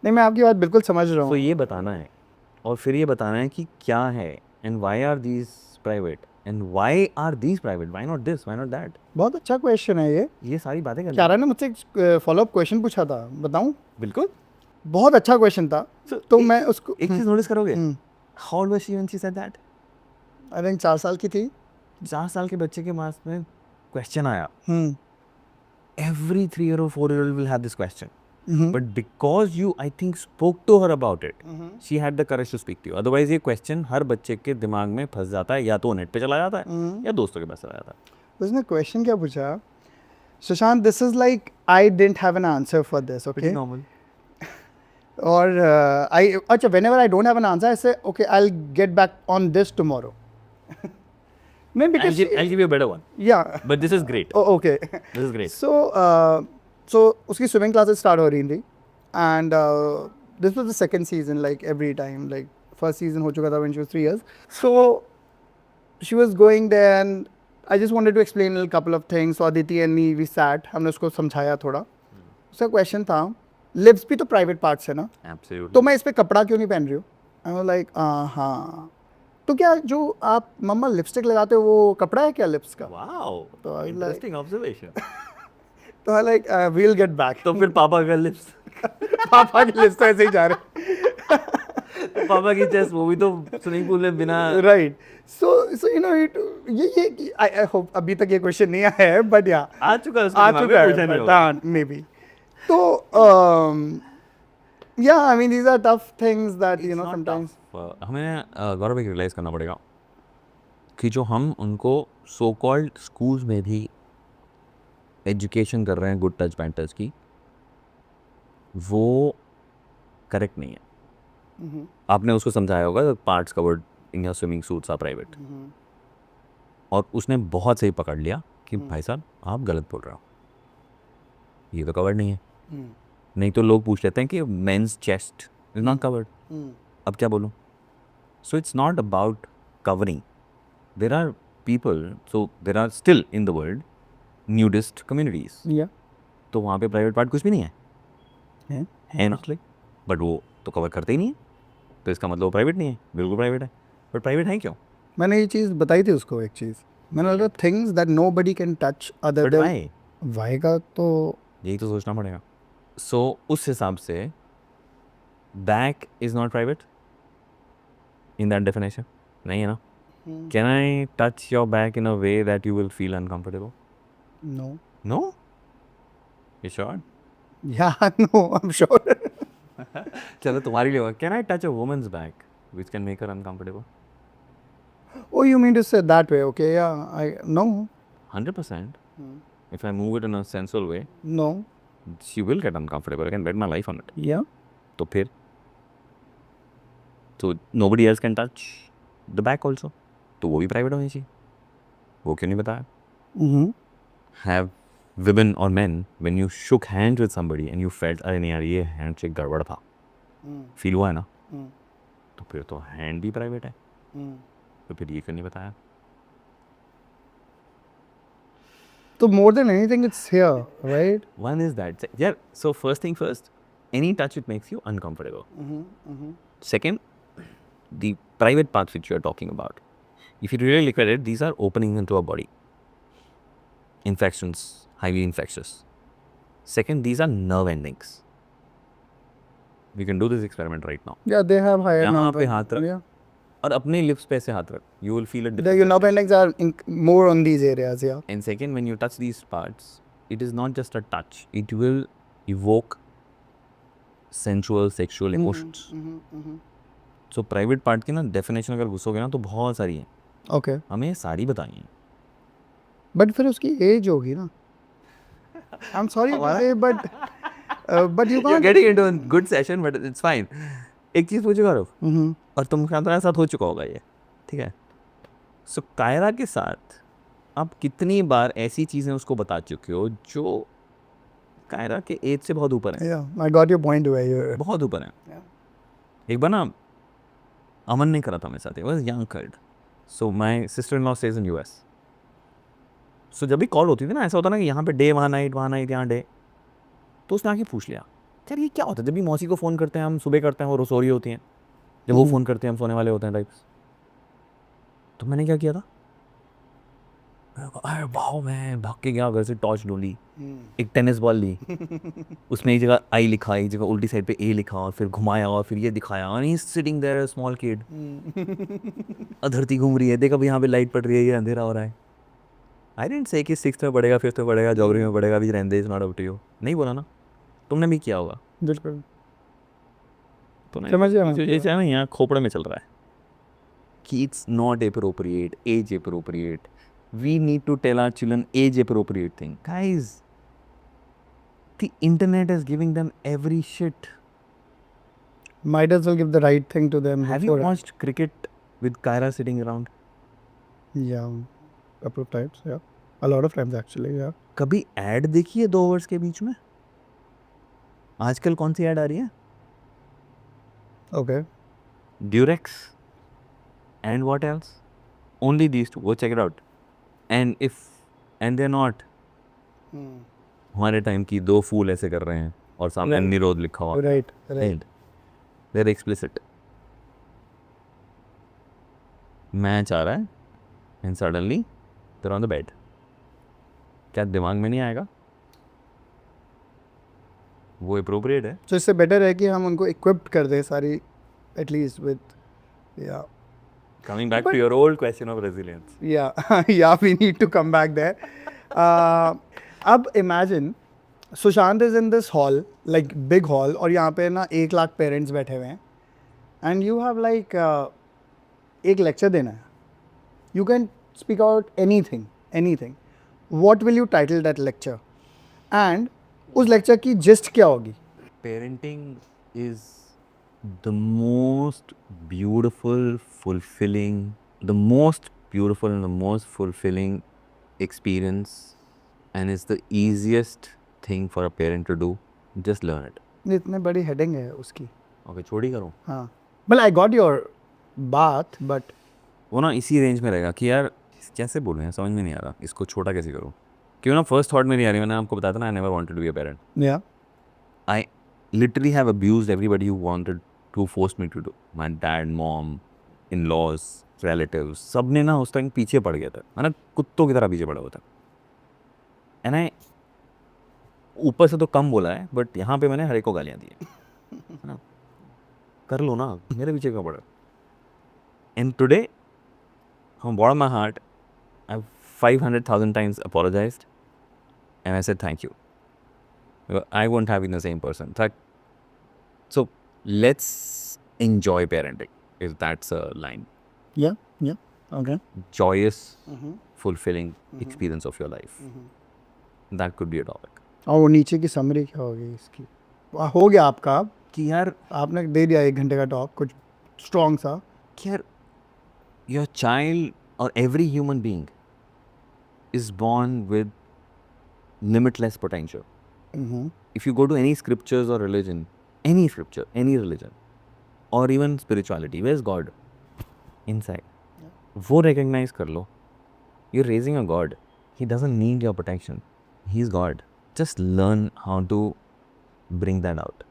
नहीं, मैं आपकी बात बिल्कुल समझ रहा तो हूँ. ये बताना है. और फिर ये बताना है कि क्या है. And why are these private. And why are these private. Why not this, why not that. बहुत अच्छा क्वेश्चन है ये. ये सारी बातें करनी. क्यारा ने मुझसे एक फॉलोअप क्वेश्चन पूछा था, बताऊं? बिल्कुल. बहुत अच्छा क्वेश्चन था. तो मैं उसको एक चीज़ नोटिस करोगे. How old was she when she said that? I think 4 साल की थी. 4 साल के बच्चे के पास में क्वेश्चन आया. हम्म. Every 3 or 4-year-old will have this question. Hmm. But because you, I think, spoke to her about it, she had the courage to speak to you. Otherwise, ये question हर बच्चे के दिमाग में फंस जाता है. या तो नेट पे चला जाता है या दोस्तों के पास चला जाता है. उसने क्वेश्चन क्या पूछा? Sushant, this is like I didn't have an answer for this. Okay. Normal. और आई अच्छा, whenever I don't have an answer I say okay, I will get back on this tomorrow. मैं I'll because give you a better one. या But this is great. Okay. This is great. So उसकी swimming classes start हो रही थी. And this was the second season. Like every time, like first season हो चुका था when she was 3 years. So she was going there and I just wanted to explain a couple of things. So Aditi and me we sat, हमने उसको समझाया थोड़ा. उसका question था, lips भी तो प्राइवेट पार्ट्स है ना, Absolutely. तो मैं इस पे कपड़ा क्यों नहीं पहन रही हूँ? आई वाज लाइक हाँ, तो क्या जो आप मम्मा लिपस्टिक लगाते हो वो कपड़ा है क्या लिप्स का? Wow. तो I like- Interesting observation. तो I like we will get back. तो फिर पापा का लिप्स. पापा की लिप्स तो ऐसे ही जा रहे. पापा की चेस्ट वो भी तो स्विमिंग पूल में बिना. Right. So you know it ये आई होप अभी तक ये क्वेश्चन नहीं आया है, बट या आ चुका है उसके आ दिमाग में, चुका पूछा नहीं है, होगा. Maybe. तो yeah I mean these are tough things that you know sometimes. हमें गौरव एक रियलाइज़ करना पड़ेगा कि जो हम उनको सो कॉल्ड स्कूल्स में भी एजुकेशन कर रहे हैं गुड टच बैड टच की, वो करेक्ट नहीं है. आपने उसको समझाया होगा parts covered in your swimming suits are private, और उसने बहुत सही पकड़ लिया कि भाई साहब आप गलत बोल रहे हो, ये तो कवर्ड नहीं है. नहीं तो लोग पूछ लेते हैं कि men's chest is not covered, अब क्या बोलूँ. So it's not about covering. There are people, so there are still in the world nudist communities. या तो वहाँ पे प्राइवेट पार्ट कुछ भी नहीं है. है ना. बट वो तो कवर करते ही नहीं है, तो इसका मतलब वो प्राइवेट नहीं है. बिल्कुल प्राइवेट है, बट प्राइवेट है क्यों? मैंने ये चीज़ बताई थी उसको. एक चीज़ मैंने बोला, things that nobody can touch other but then why? Why का तो यही तो सोचना पड़ेगा. सो उस हिसाब से back is not private in that definition. नहीं है ना. Can I touch your back in a way that you will feel uncomfortable? No. No. You sure? Yeah no, I am sure. चलो तुम्हारे लिए. Can I touch a woman's back which can make her uncomfortable? Oh, you mean to say that way? Okay, yeah. No, 100%. If I move it in a sensual way, no, she will get uncomfortable. I can bet my life on it. yeah. तो फिर तो nobody else can touch the back also. तो वो भी private होनी चाहिए. वो क्यों नहीं बताया? Mm-hmm. Have women or men, when you shook hands with somebody and you felt अरे नहीं यार ये हैंडशेक गड़बड़ था, फील हुआ है ना, तो फिर तो हैंड भी प्राइवेट है. तो फिर ये क्यों नहीं बताया? So more than anything, it's here, right? One is that. Yeah. So first thing first, any touch it makes you uncomfortable. Second, the private parts which you are talking about, if you really look at it, these are opening into our body. Infections, highly infectious. Second, these are nerve endings. We can do this experiment right now. Yeah, they have higher यहाँ nerve पे हाथ रख Yeah. और अपने lips पे ऐसे हाथ रख. You will feel a The difference. nerve endings are more on these areas, yeah. And second, when you touch these parts, it is not just a touch. It will evoke sensual sexual emotions. So private part की ना definition अगर घुसोगे ना तो बहुत सारी है. Okay, हमें ये सारी बताई हैं. बट फिर उसकी एज होगी ना. आई एम सॉरी टू से but you You're can't. getting into a good session, but it's fine. एक चीज़ पूछो करो, और तुमके तुम्हारे साथ हो चुका होगा ये, ठीक है. सो कायरा के साथ आप कितनी बार ऐसी चीज़ें उसको बता चुके हो जो कायरा के एज से बहुत ऊपर है, Yeah, I got your point where you. बहुत ऊपर है. Yeah. एक बार ना अमन नहीं करा था मेरे साथ, was young kid. So my sister in law stage in US. सो जब भी कॉल होती थी ना, ऐसा होता ना कि यहाँ पे डे वहाँ नाइट यहाँ डे, तो उसने आके पूछ लिया, यार ये क्या होता है. जब भी मौसी को फ़ोन करते हैं हम, सुबह करते हैं, वो सो रही होती हैं. जब वो फ़ोन करते हैं हम सोने वाले होते हैं टाइप्स. तो मैंने क्या किया था, अरे भाव मैं भाग के गया घर से, टॉर्च ढूंढी, एक टेनिस बॉल ली, उसमें एक जगह आई लिखा, एक जगह उल्टी साइड पे ए लिखा, और फिर घुमाया और फिर ये दिखाया, और ही सिटिंग देयर स्मॉल किड. धरती घूम रही है, देख अब यहाँ पे लाइट पड़ रही है, ये अंधेरा हो रहा है. आई डेंट से कि 6th में पढ़ेगा, 5th में पढ़ेगा, ज्योग्राफी में पढ़ेगा, भी रहने दे, is not up to you. नहीं बोला ना, तुमने भी किया होगा. बिल्कुल. तो समझ गया मैं. जो ये है ना यहाँ खोपड़े में चल रहा है कि it's not appropriate, age appropriate. We need to tell our children age appropriate thing. Guys, the internet is giving them every shit. Might as well give the right thing to them. Have you before- watched cricket with Kyra sitting around? Yeah, couple of times. Yeah, a lot of times actually. Yeah. कभी ad देखी है 2 overs के बीच में? आजकल कौन सी ad आ रही है? Okay. Durex. And what else? Only these two. Go check it out. And they're not. हमारे टाइम की 2 फूल ऐसे कर रहे हैं और सामने Right. निरोध लिखा हुआ. Right. Right. Right. They're explicit. Match आ रहा है and suddenly they're on the bed. क्या दिमाग में नहीं आएगा? वो appropriate है. So इससे better है कि हम उनको equipped कर दें सारी, at least with, yeah. Coming back to your old question of resilience. Yeah, yeah, we need to come back there. अब imagine Sushant is in this hall, like big hall, और यहाँ पे ना 1 लाख parents बैठे हुए हैं, and you have like एक lecture देना है. You can speak out anything, anything. What will you title that lecture? And उस lecture की gist क्या होगी? Parenting is the most beautiful, fulfilling, the most beautiful and the most fulfilling experience, and it's the easiest thing for a parent to do. Just learn it. इतने बड़ी heading है उसकी. Okay, छोड़ ही करो. हाँ. Well, I got your bath, but वो ना इसी रेंज में रहेगा कि यार कैसे बोलूँ यार, समझ में नहीं आ रहा, इसको छोटा कैसे करूँ. क्यों ना फर्स्ट थॉट मेरी आ रही है, मैंने आपको बताया था ना, I never wanted to be a parent. yeah. I literally have abused everybody who wanted to force me to do. My dad, mom, in-laws, relatives, सब ने ना उस टाइम पीछे पड़ गया था, है ना, कुत्तों की तरह पीछे पड़ा हुआ था. एंड आई ऊपर से तो कम बोला है, बट यहाँ पे मैंने हर एक को गालियाँ दी है, है ना. कर लो ना, मेरे पीछे क्यों पड़ा. And today from bottom of my heart, I've 500,000 times apologized, and I said thank you. I wouldn't have been the same person. So let's enjoy parenting, if that's a line. Yeah, yeah. Okay. Joyous, fulfilling experience of your life. That could be a topic. और वो नीचे की summary क्या होगी इसकी? हो गया आपका, कि यार आपने दे दिया 1 घंटे का टॉक, कुछ स्ट्रॉन्ग सा. कि यार your child or every human being is born with limitless potential. If you go to any scriptures or religion, any scripture, any religion, or even spirituality, where's God? Inside. वो recognize कर लो. You're raising a God. He doesn't need your protection. He's God. Just learn how to bring that out.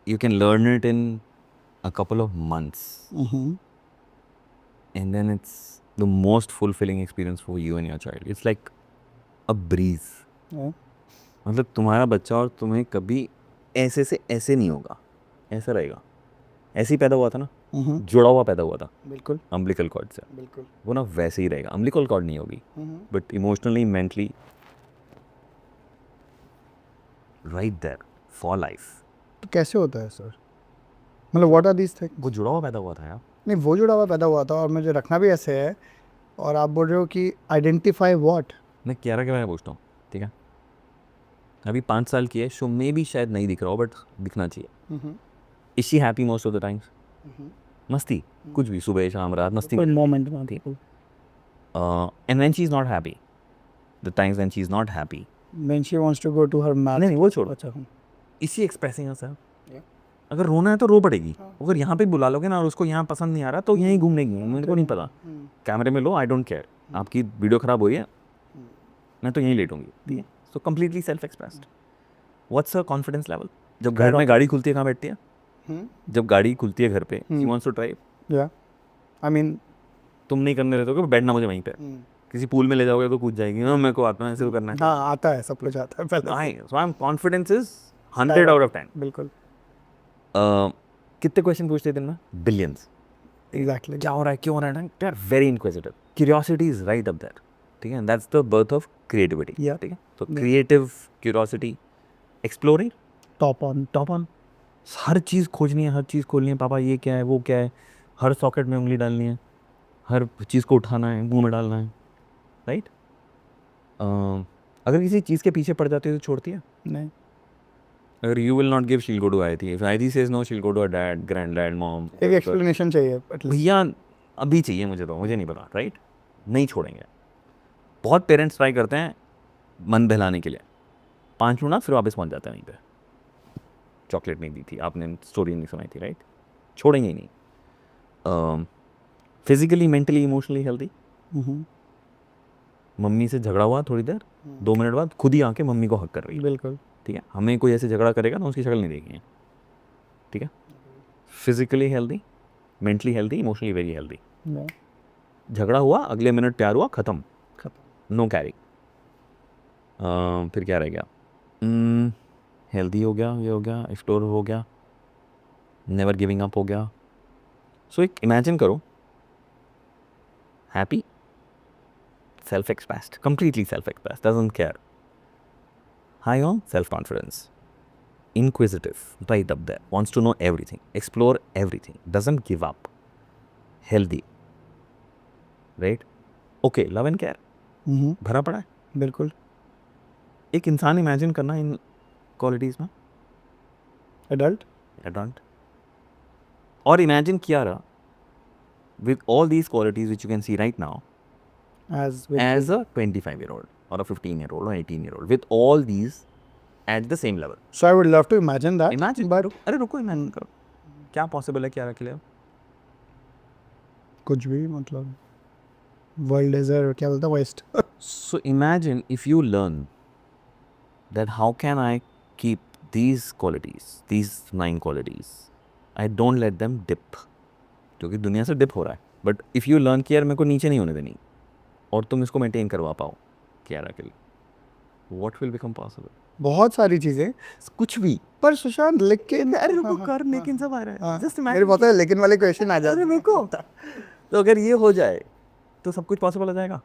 You can learn it in a couple of months. And then it's the most fulfilling experience for you and your child. It's like a breeze. Yeah. मतलब तुम्हारा बच्चा और तुम्हें कभी ऐसे से ऐसे नहीं होगा, ऐसा रहेगा. ऐसे ही पैदा हुआ था ना, जुड़ा हुआ पैदा हुआ था बिल्कुल, अम्बिलिकल कॉर्ड से, बिल्कुल. वो ना वैसे ही रहेगा. अम्बिलिकल कॉर्ड नहीं होगी, but emotionally, mentally, right there for life. तो कैसे होता है सर? मतलब व्हाट आर दीज थिंग्स? वो जुड़ा हुआ पैदा हुआ था यार। नहीं, वो जुड़ा हुआ पैदा हुआ था और मुझे रखना भी ऐसे है, और आप बोल रहे हो कि आइडेंटिफाई व्हाट? मैं कियारा के बारे में पूछता हूँ, ठीक है? अभी 5 साल की है, शो में भी शायद नहीं दिख रहा हो बट दिखना चाहिए। Is she happy most of the times? मस्ती कुछ भी, सुबह शाम रात मस्ती। कोई मोमेंट में थी and when she is not happy, the times when she is not happy, when she wants to go to her math? नहीं वो छोड़ो, अच्छा। Is she expressing herself? अगर रोना है तो रो पड़ेगी। अगर यहाँ पे बुला लोगे ना और उसको यहाँ पसंद नहीं आ रहा तो यहीं घूमने गई, मेरे को नहीं पता, कैमरे में लो, आई डोंट केयर, आपकी वीडियो खराब हुई है, मैं तो यहीं लेटूंगी, ठीक है? So completely self expressed. What's हर कॉन्फिडेंस लेवल? जब घर में गाड़ी खुलती है कहाँ बैठती है? जब गाड़ी खुलती है घर पे, शी वांट्स टू ड्राइव, या आई मीन, तुम नहीं करने देते हो, बैठना मुझे वहीं पे। किसी पूल में ले जाओगे तो कूद जाएगी, हाँ मेरे को आता है ऐसे करना है। हाँ आता है, सब कुछ आता है पहले से। I so I am confidence is 100 out of 10। बिल्कुल, कितने क्वेश्चन पूछते हैं दिन में? बिलियंस। एग्जैक्टली। क्या हो रहा है, क्यों हो रहा है? They are very inquisitive, curiosity is right up there, ठीक है? That's the birth of creativity, Yeah. ठीक है? तो creative curiosity, exploring, top on. हर चीज़ खोजनी है, हर चीज़ खोलनी है, पापा ये क्या है, वो क्या है, हर सॉकेट में उंगली डालनी है, हर चीज़ को उठाना है, मुंह में डालना है, राइट? अगर किसी चीज़ के पीछे पड़ जाती है तो छोड़ती है? नहीं, अगर you will not give, she'll go to Ayati, if Ayati says no, she'll go to a dad, grand dad, mom. एक एक्सप्लेनेशन चाहिए एटलीस्ट। भैया अभी चाहिए मुझे, तो मुझे नहीं पता, राइट? नहीं छोड़ेंगे। बहुत पेरेंट्स ट्राई करते हैं मन बहलाने के लिए, 5 मिनट फिर वापस पहुंच जाते हैं वहीं पे, चॉकलेट नहीं दी थी, आपने स्टोरी नहीं सुनाई थी, राइट? छोड़ेंगे ही नहीं। Physically, mentally, emotionally healthy. Mummy से झगड़ा हुआ थोड़ी देर, 2 मिनट बाद खुद ही आके मम्मी को हक कर रही है, बिल्कुल। ठीक है? हमें कोई ऐसे झगड़ा करेगा तो उसकी शक्ल नहीं देखनी है, ठीक है? Physically healthy, mentally healthy, emotionally very healthy. नहीं, झगड़ा हुआ, अगले मिनट प्यार हुआ, खत्म, नो कैरी। फिर क्या रह गया? हेल्दी हो गया, ये हो गया, एक्सप्लोर हो गया, नेवर गिविंग अप हो गया। सो एक इमेजिन करो, happy, self expressed, completely self expressed, doesn't care, high on self confidence, inquisitive, right up there, wants to know everything, explore everything, doesn't give up, healthy, right? Okay, love and care भरा पड़ा है। बिल्कुल। एक इंसान imagine करना इन qualities में, adult. और imagine किया रहा with all these qualities which you can see right now as a 25-year-old or a 15-year-old or 18-year-old with all these at the same level. So I would love to imagine that. Imagine, but अरे रुको, imagine करो क्या possible है क्या के लिए। कुछ भी, मतलब वर्ल्ड इज क्या बोलता है, waste. So imagine if you learn that how can I keep these qualities, these 9 qualities, I don't let them dip, क्योंकि दुनिया से डिप हो रहा है, बट इफ़ यू लर्न कि यार मेरे को नीचे नहीं होने देनी, और तुम इसको मेंटेन करवा पाओ कियारा के लिए, व्हाट विल बिकम पॉसिबल? बहुत सारी चीजें, कुछ भी। पर सुशांत लेकिन अरे रुको कर, लेकिन सब आ रहा है, जस्ट मेरे बहुत सारे लेकिन वाले क्वेश्चन आ जाते हैं। रुको, तो अगर ये हो जाए तो सब कुछ पॉसिबल हो जाएगा।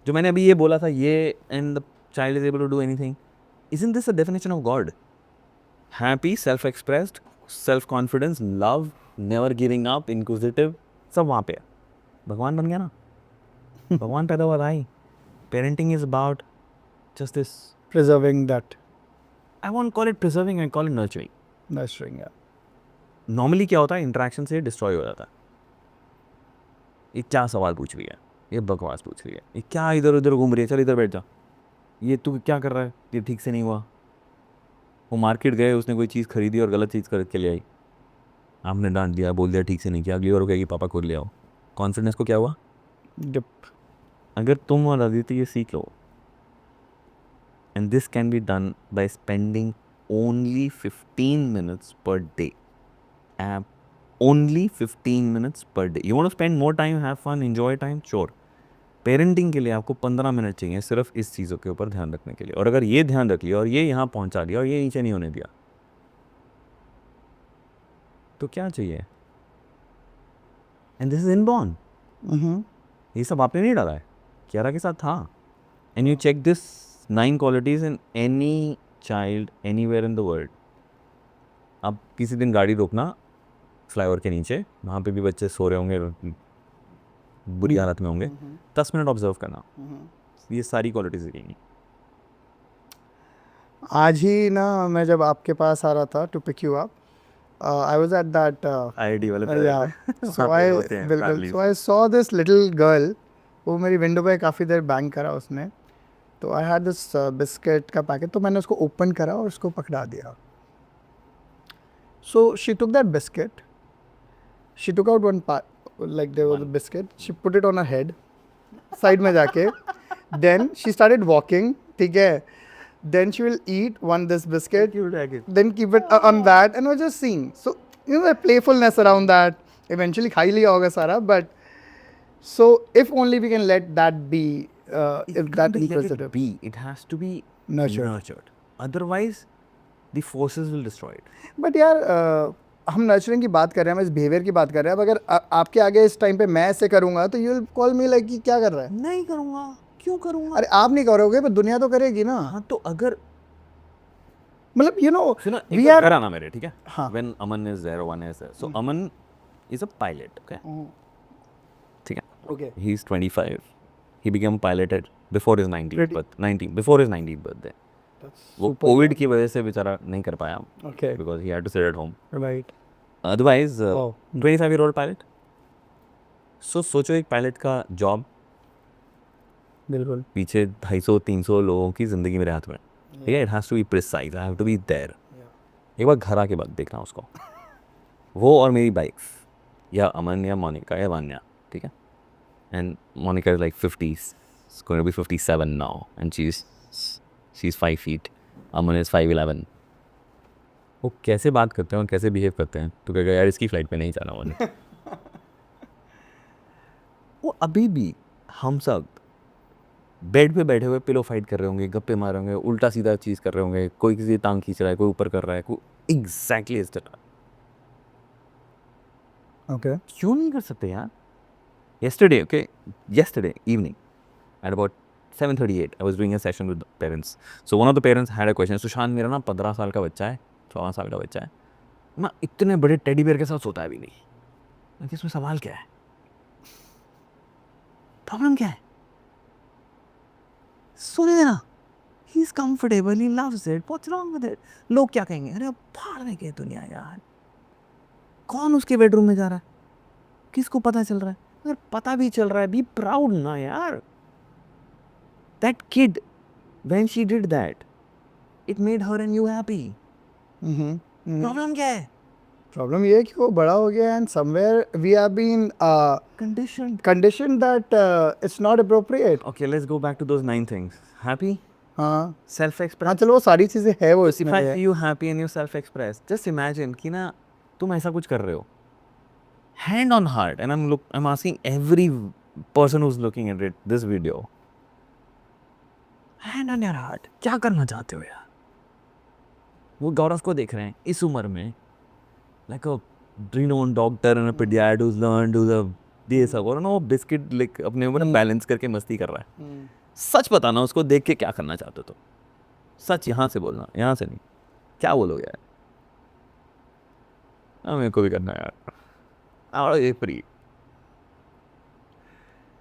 जो मैंने अभी ये बोला था, ये and the child is able to do anything, isn't this a definition of God? Happy, self expressed, self confidence, love, never giving up, inquisitive, सब वहाँ पे है। भगवान बन गया ना, भगवान पैदा हुआ था ही। Parenting is about just this. Preserving that, I won't call it preserving, I call it nurturing. Nurturing. Normally क्या होता है, इंटरेक्शन से डिस्ट्रॉय हो जाता है। ये क्या सवाल पूछ रही है, ये बकवास पूछ रही है, ये क्या इधर उधर घूम रही है, चल इधर बैठ जा, ये तू क्या कर रहा है, ये ठीक से नहीं हुआ। वो मार्केट गए, उसने कोई चीज़ खरीदी और गलत चीज़ खरीद के ले आई, आपने डांट दिया, बोल दिया ठीक से नहीं किया, अगली बार कहेगी पापा खुद ले आओ। कॉन्फिडेंस को क्या हुआ? डिप। अगर तुम और अदिति ये सीख लो, and this can be done by spending only 15 minutes per day. Only 15 minutes per day. You want to spend more time, have fun, enjoy time? Sure. Parenting के लिए आपको 15 मिनट चाहिए सिर्फ इस चीज़ों के ऊपर ध्यान रखने के लिए, और अगर ये ध्यान रख लिया और ये यहाँ पहुँचा दिया और ये नीचे नहीं होने दिया, तो क्या चाहिए? And this is inborn. ये सब आपने नहीं डाला है, कियारा के साथ था। And you check this 9 qualities in any child anywhere in the world, आप किसी दिन गाड़ी रोकना फ्लाईओवर के नीचे, वहाँ पे भी बच्चे सो रहे होंगे, बुरी हालत में होंगे, 10 मिनट ऑब्जर्व करना, ये सारी क्वालिटीज दिखेंगी। आज ही ना मैं जब आपके पास आ रहा था to pick you up, I was at that IIT वाले सो आई बिल्कुल, so I saw this little girl, वो मेरी विंडो पे काफ़ी देर बैंग करा उसने, तो आई हैड दिस बिस्किट का पैकेट, तो मैंने उसको ओपन करा और उसको पकड़ा दिया। So she took that biscuit, she took out one part, like there was a biscuit, she put it on her head side में जाके, देन शी स्टार्टेड वॉकिंग, ठीक है, then she will eat one this biscuit, then keep it on that, and we're just seeing, so you know, the playfulness around that, eventually खा ही लिया होगा सारा, but so if only we can let that be, if that inquisitive be, it has to be nurtured. otherwise the forces will destroy it. but यार हम nurturing की बात कर रहे हैं, हम इस बिहेवियर की बात कर रहे हैं, अब अगर आपके आगे इस टाइम पे मैं ऐसे करूंगा तो you will call me like कि क्या कर रहा है। नहीं करूँगा, क्यों करूँगा? अरे आप नहीं करोगे पर दुनिया तो करेगी ना। हाँ तो अगर मतलब यू नो सुनो, वी एक आर, घर आना मेरे, ठीक है, हाँ। when Aman is there, one is there, so Aman is a pilot, okay, ठीक है, okay, he's 25, he became pilot at before his 19th Pretty- birth 19 before his 19th birthday. वो super कोविड की वजह से बेचारा नहीं कर पाया, okay, because he had to sit at home. right, Otherwise, Oh. 25-year-old pilot. So सोचो एक पायलट का जॉब, बिल्कुल, पीछे 250-300 लोगों की ज़िंदगी मेरे हाथ में, ठीक है, it has to be precise, I have to be there. एक बार घर आके बात देखना उसको, वो और मेरी बाइक्स, या अमन या मोनिका या वान्या, ठीक है, and Monica is like 50s, going to be 57 now, and she is 5 feet, Aman is 5'11". वो कैसे बात करते हैं और कैसे बिहेव करते हैं, तो कहेगा यार इसकी फ्लाइट पे नहीं जाना मुझे। वो अभी भी हम सब बेड पे बैठे हुए पिलो फाइट कर रहे होंगे, गप्पे मार रहे होंगे, उल्टा सीधा चीज़ कर रहे होंगे, कोई किसी टांग खींच रहा है, कोई ऊपर कर रहा है, कोई एग्जैक्टली इस तरह। okay, क्यों नहीं कर सकते यार? Yesterday, okay, yesterday evening at about 7:38, I was doing a session with the parents. So one of the parents had a question. Sushant, मेरा ना 15 साल का बच्चा है, 14 साल का बच्चा है ना, इतने बड़े टेडी बेयर के साथ सोता है भी नहीं, लेकिन इसमें सवाल क्या है, प्रॉब्लम क्या है? सोने देना, he is comfortable, he loves it, what's wrong with it? लोग क्या कहेंगे? अरे फाड़ने के दुनिया यार, कौन उसके बेडरूम में जा रहा है, किसको पता चल रहा है? अगर पता भी चल रहा है, बी प्राउड ना यार। That kid, when she did that, it made her and you happy. Problem क्या है? प्रॉब्लम ये है कि वो बड़ा हो गया and somewhere we have been conditioned that it's not appropriate. Okay, let's go back to those 9 things. Happy, हाँ, self-express. हाँ चलो वो सारी चीज़ें है वो If इसमें I है। see you happy and you self-express, just imagine कि ना तुम ऐसा कुछ कर रहे हो, hand on heart, and I'm asking every person who's looking at it, this video, hand on your heart, क्या करना चाहते हो यार? वो गौरव को देख रहे हैं इस उम्र में, like a renowned doctor and a pediatrician who's learned, who's a ये सब, और ना वो बिस्किट लाइक अपने ऊपर बैलेंस करके मस्ती कर रहा है। सच बताना, उसको देख के क्या करना चाहते हो तुम? सच यहाँ से बोलना, यहाँ से नहीं। क्या बोलोगे यार? हाँ, मेरे को भी करना है यार, और ये फ्री।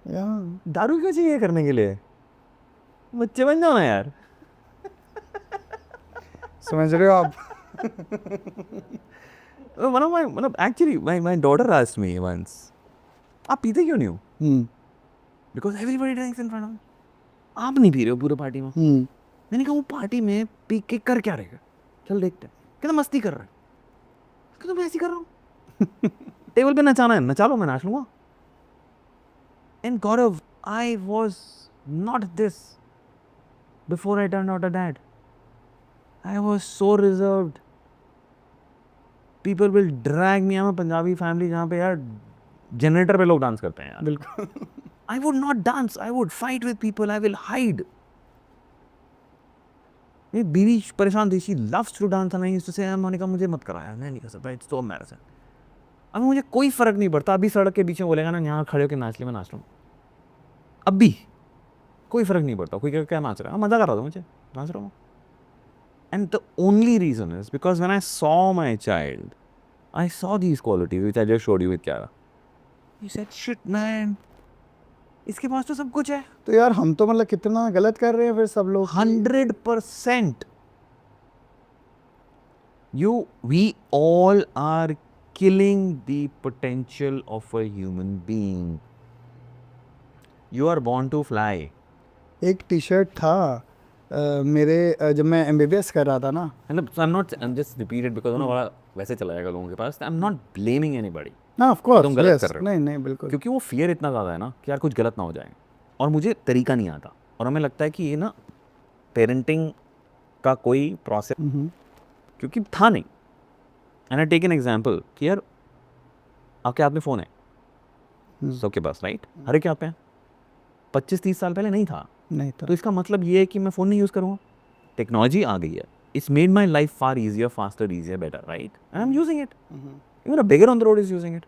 दारू क्यों चाहिए करने के लिए? बच्चे बन जाओ ना यार। समझ रहे हो आप? मतलब actually my daughter asked me once, आप पीते क्यों नहीं हो? Because everybody drinks in front of me. आप नहीं पी रहे हो पूरे पार्टी में। मैंने कहा वो पार्टी में पी के कर क्या रहेगा? चल देखते हैं। कहता मस्ती कर रहा है। कहता मैं ऐसी कर रहा हूँ। टेबल पे नचाना है, नचा लो, मैं नाच लूँगा। And Gaurav, I was not this before I turned out a dad. I was so reserved. People will drag me. I'm a Punjabi family जहाँ पे यार जनरेटर पे लोग डांस करते हैं यार। बिल्कुल। I would not dance. I would fight with people. I will hide. मेरी बीवी परेशान थी, शी लव्स टू डांस, नहीं उससे से मोनिका मुझे मत करा यार, मैं नहीं कर सकता, इट्स सो एम्बैरेसिंग। अब मुझे कोई फ़र्क नहीं पड़ता, अभी सड़क के बीच में बोलेगा ना यहाँ खड़े होकर नाच ले, मैं नाच लूँ, अब भी कोई फ़र्क नहीं पड़ता। कोई क्या नाच रहा है, मज़ा कर रहा था, मुझे नाच रहा हूँ। And the only reason is because when I saw my child, I saw these qualities which I just showed you with Kiara. He said, shit man, इसके पास तो सब कुछ है. तो यार हम तो मतलब कितना गलत कर रहे हैं फिर सब लोग. 100%. We all are killing the potential of a human being. You are born to fly. एक टी शर्ट था मेरे जब मैं MBBS कर रहा था ना. I'm just repeat it because बड़ा वैसे चला जाएगा लोगों के पास. I'm not blaming anybody. ना ऑफ कोर्स तुम गलत कर रहे हो. नहीं नहीं बिल्कुल. क्योंकि वो फियर इतना ज़्यादा है ना कि यार कुछ गलत ना हो जाए, और मुझे तरीका नहीं आता, और हमें लगता है कि ये ना पेरेंटिंग का कोई प्रोसेस क्योंकि था नहीं. And I take an example कि यार आपके हाथ में फ़ोन है सबके पास, राइट? हर एक के हाथ पे है. 25-30 साल पहले नहीं था. नहीं था. तो इसका मतलब ये है कि मैं फ़ोन नहीं यूज़ करूँगा. टेक्नोलॉजी आ गई है. It's made my life far easier, faster, easier, better, right? And I am using it. Even a bigger on the road is using it.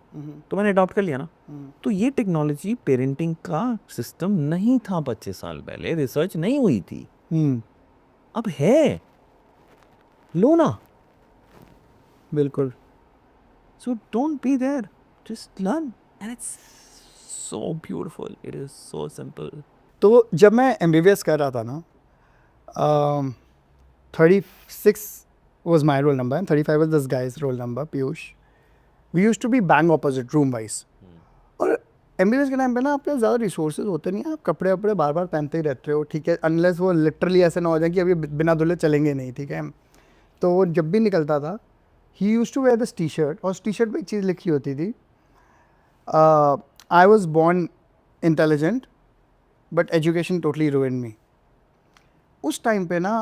तो मैंने अडॉप्ट कर लिया ना. तो ये टेक्नोलॉजी पेरेंटिंग का सिस्टम नहीं था 25 साल पहले. रिसर्च नहीं हुई थी. अब है. लो ना. बिल्कुल. So don't be there. Just learn. And it's so beautiful. It is so simple. तो जब मैं MBBS कर रहा था ना 36 was my roll number and 35 was this guy's roll number, Piyush. We used to be bang opposite room wise. और MBBS के time पे ना आपके ज़्यादा रिसोर्सेज होते नहीं हैं. आप कपड़े वपड़े बार बार पहनते ही रहते हो, ठीक है, अनलेस वो लिटरली ऐसे ना हो जाए कि अभी बिना धुले चलेंगे नहीं, ठीक है. तो वो जब भी निकलता था he used to wear this t-shirt, और उस टी-शर्ट पे एक चीज़ लिखी होती थी, I was born intelligent but education totally ruined me. उस टाइम पे ना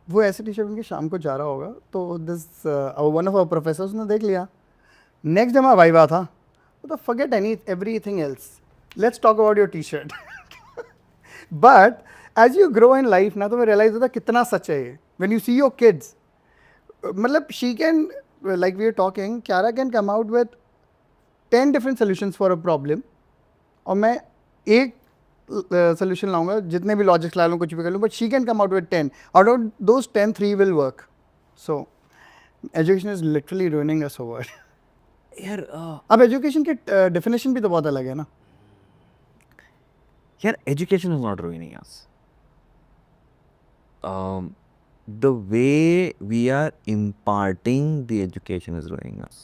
वो ऐसे टी शर्ट उनके शाम को जा रहा होगा, तो this one of our professors ने देख लिया. नेक्स्ट डे हमारा वाइवा था, तो forget everything else, let's talk about your T shirt. But as you grow in life ना, तो मैं रियलाइज होता कितना सच है ये. When you see your kids, मतलब she can, like we are talking, Kiara can come out with 10 different solutions for a problem, और मैं एक सोल्यूशन लाऊंगा, जितने भी लॉजिक्स ला लूँ, कुछ भी कर लूँ, but she can come out with 10. Out of those 10, 3 will work. So education is literally ruining us over. यार अब एजुकेशन की डेफिनेशन भी तो बहुत अलग है ना. यार education is not ruining us. The way we are imparting the education is ruining us.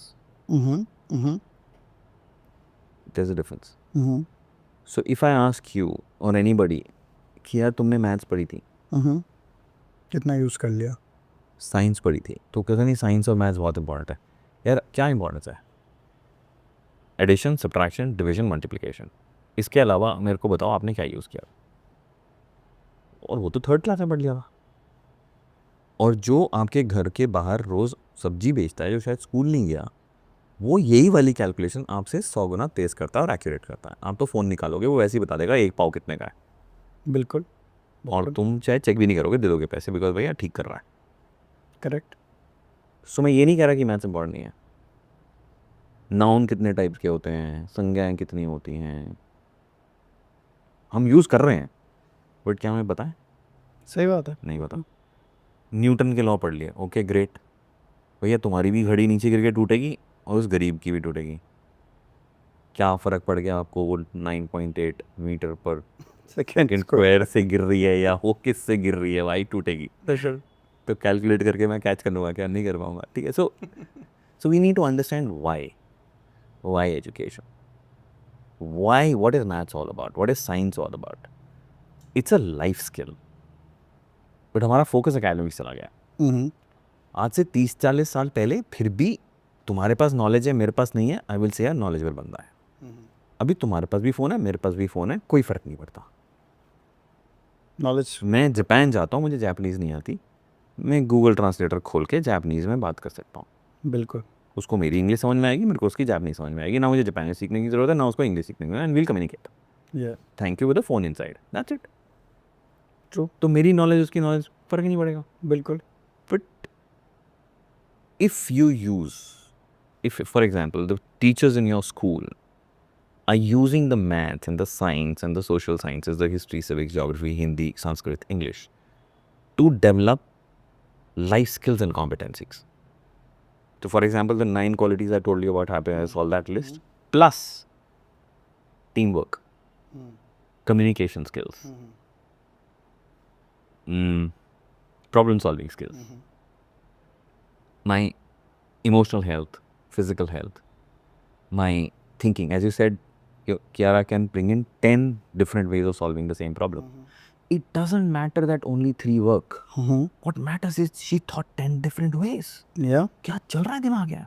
There's a difference. So if I ask you or anybody कि यार तुमने मैथ्स पढ़ी थी, कितना यूज़ कर लिया, साइंस पढ़ी थी, तो कहते नहीं साइंस और मैथ्स बहुत इंपॉर्टेंट है. यार क्या इंपॉर्टेंस है? Addition, subtraction, division, multiplication. इसके अलावा मेरे को बताओ आपने क्या यूज़ किया? और वो तो 3rd क्लास में पढ़ लिया था. और जो आपके घर के बाहर रोज़ सब्जी बेचता है, जो शायद स्कूल नहीं गया, वो यही वाली कैलकुलेशन आपसे 100 गुना तेज़ करता है और एक्यूरेट करता है. आप तो फ़ोन निकालोगे, वो वैसे ही बता देगा 1 पाव कितने का है. बिल्कुल. और तुम चाहे चेक भी नहीं करोगे, दे दोगे पैसे, बिकॉज भैया ठीक कर रहा है. करेक्ट. सो मैं ये नहीं कह रहा कि मैथ्स इंपॉर्टेंट नहीं है. नाउन कितने टाइप्स के होते हैं, संज्ञाएँ कितनी होती हैं, हम यूज़ कर रहे हैं, बट क्या हमें पता है? सही बात है. नहीं पता. न्यूटन के लॉ पढ़ लिए, ओके ग्रेट. भैया तुम्हारी भी घड़ी नीचे गिर के टूटेगी और उस गरीब की भी टूटेगी. क्या फ़र्क पड़ गया आपको वो 9.8 मीटर पर सेकेंड स्क्वायर से गिर रही है या वो किस से गिर रही है, भाई टूटेगी. तो कैलकुलेट करके मैं कैच कर लूँगा, क्या नहीं कर पाऊँगा, ठीक है. So we need to understand why education, why, what is maths all about, what is science all about. It's a life skill. But हमारा फोकस एकेडमिक्स चला गया. आज से 30-40 साल पहले फिर भी तुम्हारे पास नॉलेज है, मेरे पास नहीं है, आई विल से यार नॉलेजेबल बंदा है. अभी तुम्हारे पास भी फ़ोन है, मेरे पास भी फ़ोन है, कोई फ़र्क नहीं पड़ता. नॉलेज. मैं जापान जाता हूँ, मुझे जापानीज़ नहीं आती, मैं गूगल ट्रांसलेटर खोल के जापानीज़ में बात कर सकता हूँ. बिल्कुल. उसको मेरी इंग्लिश समझ में आएगी, मेरे को उसकी जापानीज़ समझ में आएगी. ना मुझे जापानीज़ सीखने की ज़रूरत है, ना उसको इंग्लिश सीखने की, and will communicate. Thank you with the phone inside, that's it. True. तो मेरी नॉलेज उसकी नॉलेज फ़र्क ही नहीं पड़ेगा. बिल्कुल. But if you use, if for example the teachers in your school are using the math and the science and the social sciences, the history, civics, geography, Hindi, Sanskrit, English, to develop life skills and competencies. So, for example, the 9 qualities I told you about happiness, all that list, plus teamwork, communication skills, problem solving skills, my emotional health, physical health, my thinking. As you said, Kiara can bring in 10 different ways of solving the same problem. It doesn't matter that only 3 work. What matters is she thought 10 different ways. Yeah. क्या चल रहा है दिमाग है?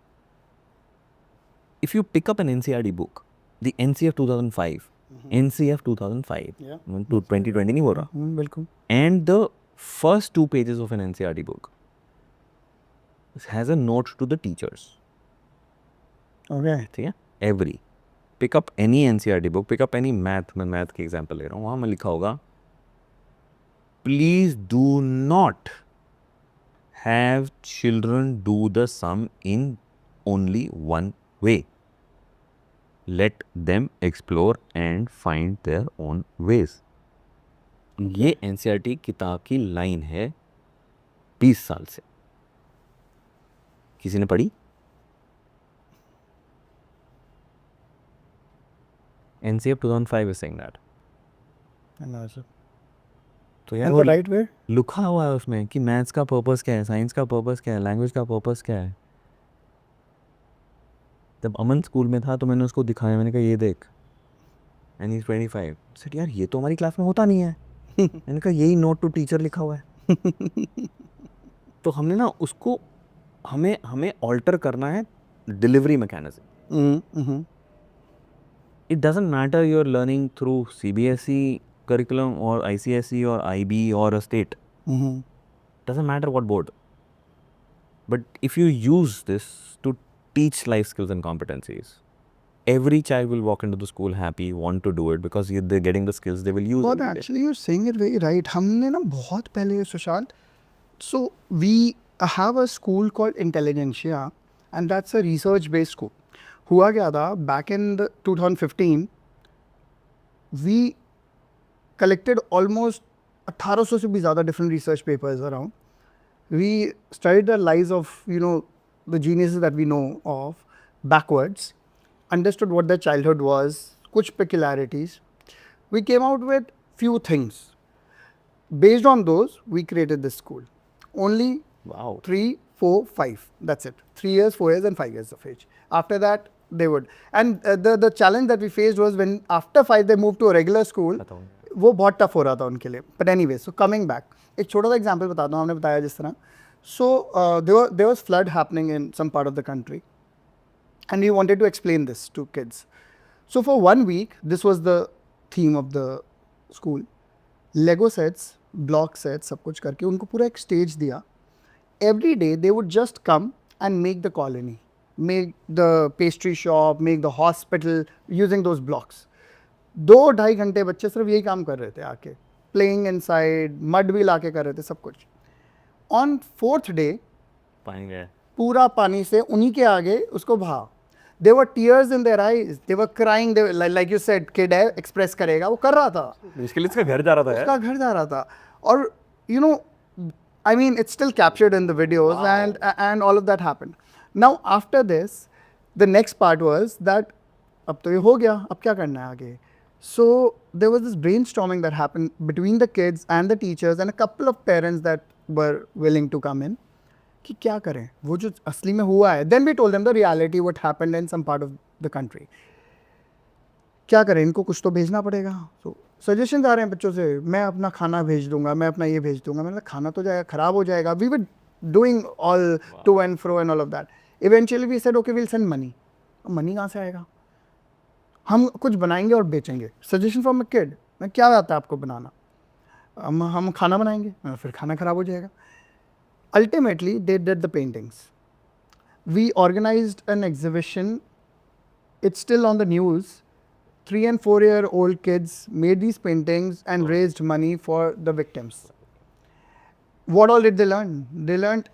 If you pick up an NCERT book, the NCF 2005, NCF 2005, Yeah. to 2020 नहीं बोल रहा. बिल्कुल. And the first 2 pages of an NCERT book has a note to the teachers. Okay. ठीक है? Every. Pick up any NCERT book, pick up any math, मैं math के example ले रहा हूँ, वहाँ में लिखा होगा, please do not have children do the sum in only one way. Let them explore and find their own ways. ये NCERT किताब की लाइन है 20 साल से. किसी ने पढ़ी? NCF 2005 is saying that. तो यार वो right way? लिखा हुआ है उसमें कि मैथ्स का पर्पस क्या है, साइंस का पर्पस क्या है, लैंग्वेज का पर्पस क्या है. जब अमन स्कूल में था तो मैंने उसको दिखाया, मैंने कहा ये देख, एंड ही इज 25. सेड यार ये तो हमारी क्लास में होता नहीं है. मैंने कहा यही नोट टू टीचर लिखा हुआ है. तो हमने ना उसको हमें ऑल्टर करना है delivery mechanism. It doesn't matter you're learning through CBSE curriculum or ICSE or IB or a state. Doesn't matter what board. But if you use this to teach life skills and competencies, every child will walk into the school happy, want to do it because they're getting the skills they will use. But actually you're saying it very right. हमने ना बहुत पहले Sushant, so we have a school called Intelligentsia and that's a research based school. हुआ क्या था, back in the 2015 we collected almost 1800 से भी ज़्यादा different research papers around. We studied the lives of, you know, the geniuses that we know of backwards, understood what their childhood was, कुछ peculiarities. We came out with few things. Based on those, we created this school. Only Wow. 3, 4, 5. That's it. 3 years, 4 years, and 5 years of age. After that, they would. And the challenge that we faced was when after 5 they moved to a regular school. वो बहुत tough हो रहा था उनके लिए. But anyway, so coming back, एक छोटा सा एग्जाम्पल बताता हूँ. हमने बताया जिस तरह. So there was flood happening in some part of the country, and we wanted to explain this to kids. So for 1 week, this was the theme of the school. Lego sets, block sets, सब कुछ करके उनको पूरा एक stage दिया. Every day they would just come and make the colony, make the pastry shop, make the hospital using those blocks. 2-2.5 घंटे बच्चे सिर्फ यही काम कर रहे थे आके, playing inside, mud भी लाके कर रहे थे सब कुछ. On 4th day, पानी गया. पूरा पानी से उन्हीं के आगे उसको भा. There were tears in their eyes. They were crying. They were, like you said, kid है, express करेगा, वो कर रहा था. इसके लिए इसका घर जा रहा था यार. उसका घर जा रहा था. और you know, I mean, it's still captured in the videos. Wow. and all of that happened. Now after this, the next part was that अब तो ये हो गया, अब क्या करना है आगे? So there was this brainstorming that happened between the kids and the teachers and a couple of parents that were willing to come in. कि क्या करें, वो जो असली में हुआ है. Then we told them the reality, what happened in some part of the country. क्या करें, इनको कुछ तो भेजना पड़ेगा. So सजेशन आ रहे हैं बच्चों से, मैं अपना खाना भेज दूंगा, मैं अपना ये भेज दूंगा. मैंने खाना तो जाएगा, खराब हो जाएगा. We were doing all to and fro and all of that. Eventually we said, okay, we'll send money. Money कहाँ से आएगा? हम कुछ बनाएंगे और बेचेंगे. Suggestion from a kid. मैं क्या आता है आपको बनाना? हम खाना बनाएंगे, फिर खाना खराब हो जाएगा. Ultimately, they did the paintings. We organized an exhibition. It's still on the news. 3 and 4-year-old kids made these paintings and raised money for the victims. What all did they learn? They learned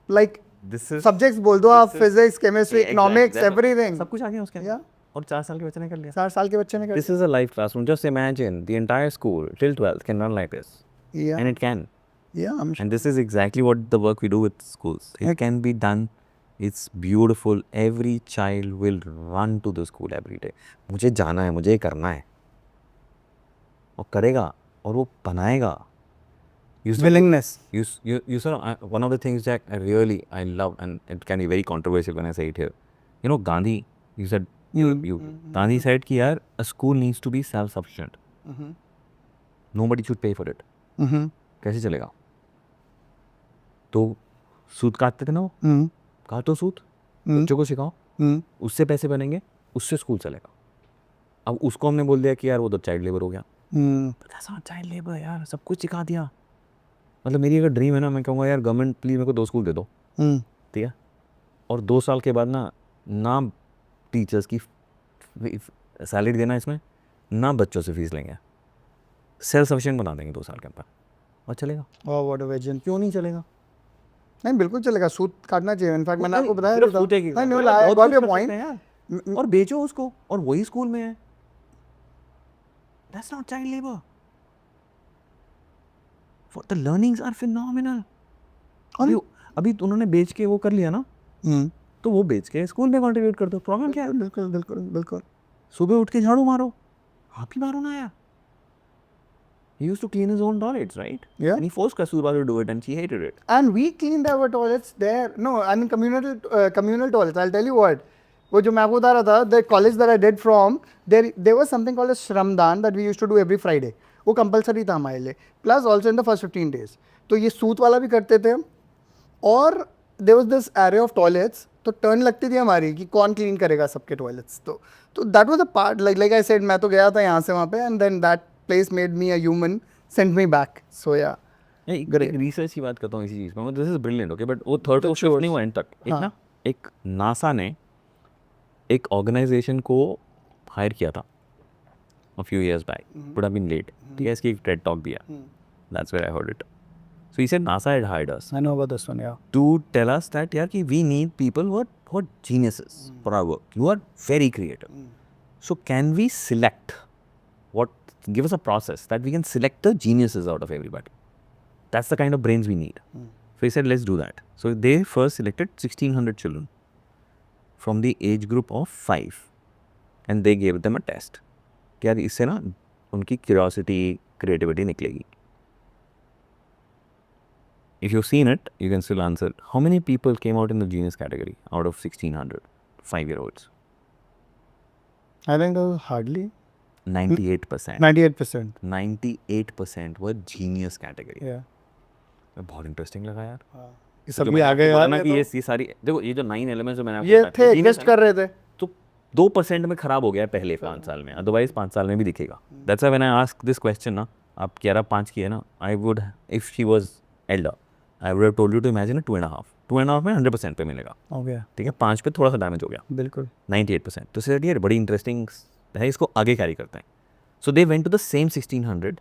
like This is subjects बोल दो आप, physics, chemistry, exactly. economics, That's everything. सब कुछ आ गया उसके अंदर. Yeah. और 4 साल के बच्चे ने कर लिया. 4 साल के बच्चे ने कर. This is a live classroom. Just imagine the entire school till 12th can run like this. Yeah. And it can. Yeah, I'm sure. And this is exactly what the work we do with schools. It can be done. It's beautiful. Every child will run to the school every day. मुझे जाना है, मुझे ये करना है. और करेगा और वो बनाएगा. Willingness. You saw one of the things that I love, and it can be very controversial when I say it here. You know, Gandhi, you said, Gandhi said कि यार, a school needs to be self-sufficient. Nobody should pay for it. कैसे चलेगा? तो सूद काटते थे ना वो, काटो सूद, बच्चों को सिखाओ, उससे पैसे बनेंगे, उससे स्कूल चलेगा. अब उसको हमने बोल दिया कि यार वो तो चाइल्ड लेबर हो गया. चाइल्ड लेबर यार, सब कुछ सिखा दिया. मतलब मेरी अगर ड्रीम है ना, मैं कहूँगा यार गवर्नमेंट प्लीज़ मेरे को 2 स्कूल दे दो, ठीक है, और 2 साल के बाद ना टीचर्स की सैलरी देना इसमें, ना बच्चों से फीस लेंगे, सेल्फ सफिशिएंट बना देंगे 2 साल के अंदर, और चलेगा. Oh, what a vision. क्यों नहीं चलेगा? नहीं, बिल्कुल चलेगा. सूद काटना चाहिए. इनफैक्ट मैंने आपको बताया सिर्फ था. सूते की नहीं, बहुत I got कुछ your कर point. सकते हैं यार. और बेचो उसको, और वही स्कूल में है. That's not child labor. The learnings are phenomenal. अभी उन्होंने बेच के वो कर लिया ना, तो वो बेच के स्कूल में कंट्रीब्यूट कर दो. प्रॉब्लम क्या है? बिल्कुल. सुबह उठ के झाड़ू मारो, आप ही मारो ना यार. He used to clean his own toilets, right? Yeah. And he forced Kasturba to do it, and she hated it. And we cleaned our toilets there. No, I mean communal toilets. I'll tell you what. वो जो मैं आपको बता रहा था, the college that I did from, there was something called as Shramdan that we used to do every Friday. वो compulsory था हमारे लिए. Plus also in the first 15 days. तो ये सूत वाला भी करते थे हम. और there was this array of toilets. तो टर्न लगती थी हमारी कि कौन क्लीन करेगा सबके टॉयलेट्स. तो that was a part, like I said, मैं तो गया था यहाँ से वहाँ पे, and then that place made me a human, sent me back. So yeah research की बात करता हूँ इसी चीज़ में. This is brilliant. Okay, but वो थर्ड को शिफ्ट नहीं हुआ एंड तक. एक नासा ने एक ऑर्गेनाइजेशन को हायर किया था a few years back. Would have been late. ठीक है, इसकी एक TED talk भी है. That's where I heard it. So he said NASA had hired us I know about this one, yeah. to tell us that यार कि we need people who are geniuses for our work. You are very creative. So can we select give us a process that we can select the geniuses out of everybody. That's the kind of brains we need. So he said, let's do that. So they first selected 1600 children from the age group of 5, and they gave them a test. कि यार इससे ना उनकी curiosity, creativity निकलेगी. If you've seen it, you can still answer. How many people came out in the genius category out of 1600 5-year-olds? I think hardly 98%. 98%. 98% were genius category. Yeah. बहुत interesting लगा यार. ये सब भी आ गए यार. ना कि ये सारी देखो, ये जो 9 एलिमेंट्स जो मैंने आपको ये बताए, थे, genius इन्वेस्ट है कर ना, रहे थे. तो 2% में खराब हो गया पहले 5 साल में. अदरवाइज 5 साल में भी दिखेगा. That's why when I ask this question ना, आप 11-5 की है ना, I would, if she was elder, I would have told you to imagine 2.5 में 100% पे मिलेगा. हो गया. ठीक है, 5 पे थोड़ा सा डैमेज हो गया. बिल्कुल. 98%. तो सर ये बड़ी इंटरेस्टिंग है, इसको आगे कैरी करते हैं. So they went to the same 1600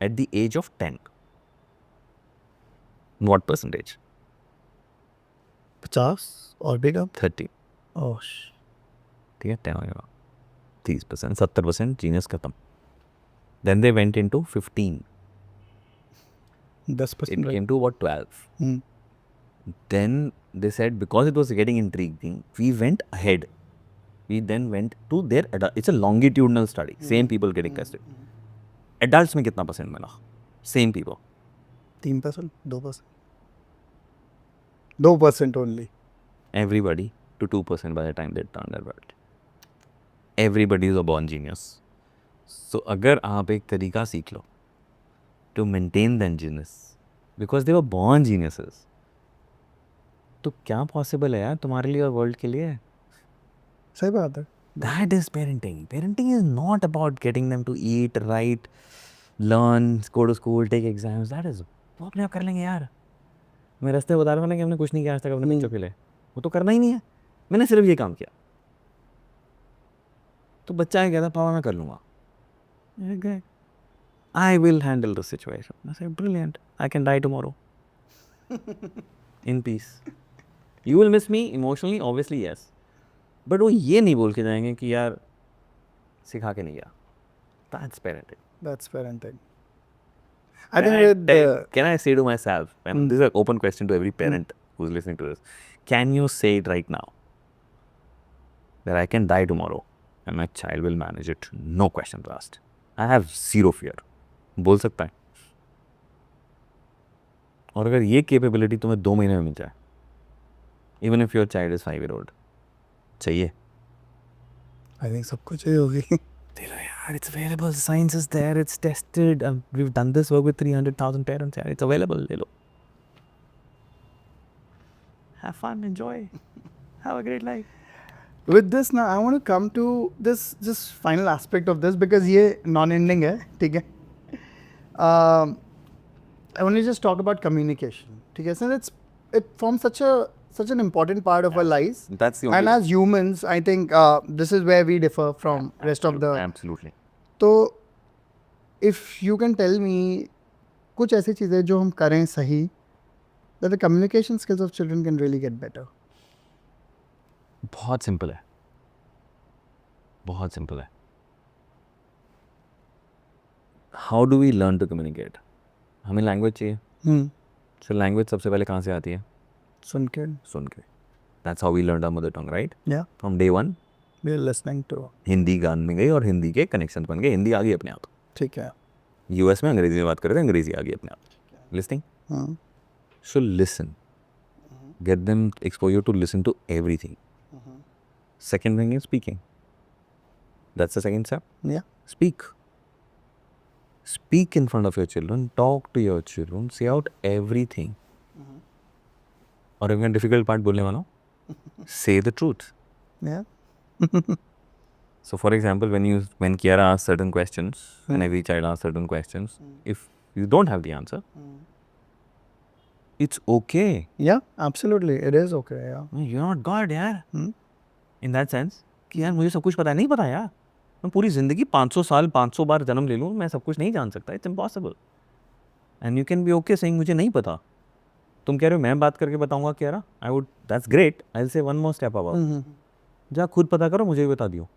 at the age of 10. What percentage? 50 और भी कम. 30. ओह. ठीक है, 10 हो जाएगा. 30%, 70% जीनियस खत्म. Then they went into 15. 10% It came to what, 12. Then they said because it was getting intriguing, we went ahead. We then went to their adult. It's a longitudinal study. Same people getting tested. Adults में कितना percent मिला? Same people. 3%, 2%. 2% only. Everybody to 2% by the time they turned adult. Everybody is a born genius. So अगर आप एक तरीका सीख लो to maintain that genius, because they were born geniuses, तो क्या पॉसिबल है यार तुम्हारे लिए और वर्ल्ड के लिए? सही बात है. That is parenting. Parenting is not about getting them to eat, write, learn, go to school, take exams. That is, वो अपने आप कर लेंगे यार. मैं रास्ते बता रहा हूँ ना कि हमने कुछ नहीं किया आज तक अपने बच्चों के लिए. वो तो करना ही नहीं है. मैंने सिर्फ ये काम किया. तो बच्चा ये कहता पापा मैं कर लूँगा. I will handle the situation. I said, brilliant. I can die tomorrow. In peace. You will miss me emotionally, obviously, yes. But वो ये नहीं बोल के जाएंगे कि यार सिखा के नहीं गया. That's parenting. That's parenting. I think with Can I say to myself, and this is an open question to every parent who's listening to this, can you say it right now that I can die tomorrow and my child will manage it, no questions asked? I have zero fear. बोल सकता है. और अगर ये capability तुम्हें 2 महीने में मिल जाए, even if your child is 5-year-old, चाहिए? I think सब कुछ ही होगी. It's available. Science is there. It's tested. We've done this work with 300,000 parents. It's available. ले लो. Have fun. Enjoy. Have a great life. With this now, I want to come to this final aspect of this because ये non-ending है, ठीक है? I want to just talk about communication, ठीक है? Since it forms such an important part of our lives. That's the only. And as humans, I think this is where we differ from rest of the. Absolutely. तो if you can tell me कुछ ऐसी चीज़ें जो हम करें सही, that the communication skills of children can really get better. बहुत simple है. बहुत सिंपल है. How do we learn to communicate? हमें लैंग्वेज चाहिए. So लैंग्वेज सबसे पहले कहाँ से आती है? सुन के. सुन के. That's how we learned our mother tongue, right? Yeah. From day one. We are listening to. Hindi गान में गई और हिंदी के कनेक्शन बन गए. हिंदी आ गई अपने आप. ठीक है. US में अंग्रेजी में बात कर रहे थे, अंग्रेजी आ गई अपने आप. Listening. हाँ. So listen. Get them exposure to listen to everything. Second thing is speaking. That's the second step. Yeah. Speak. Speak in front of your children. Talk to your children. Say out everything. और अगर difficult part बोलने वाला हूँ, say the truth. Yeah. So for example, when Kiara asks certain questions, and every child asks certain questions, if you don't have the answer, it's okay. Yeah, absolutely. It is okay. Yeah. You're not God, यार. In that sense, कि यार मुझे सब कुछ पता है, नहीं पता यार. मैं पूरी ज़िंदगी 500 साल 500 बार जन्म ले लूँ, मैं सब कुछ नहीं जान सकता. It's impossible. And you can be okay saying मुझे नहीं पता. तुम कह रहे हो मैं बात करके बताऊंगा Kiara? That's great. I'll say one more step above. जा खुद पता करो, मुझे भी बता दियो.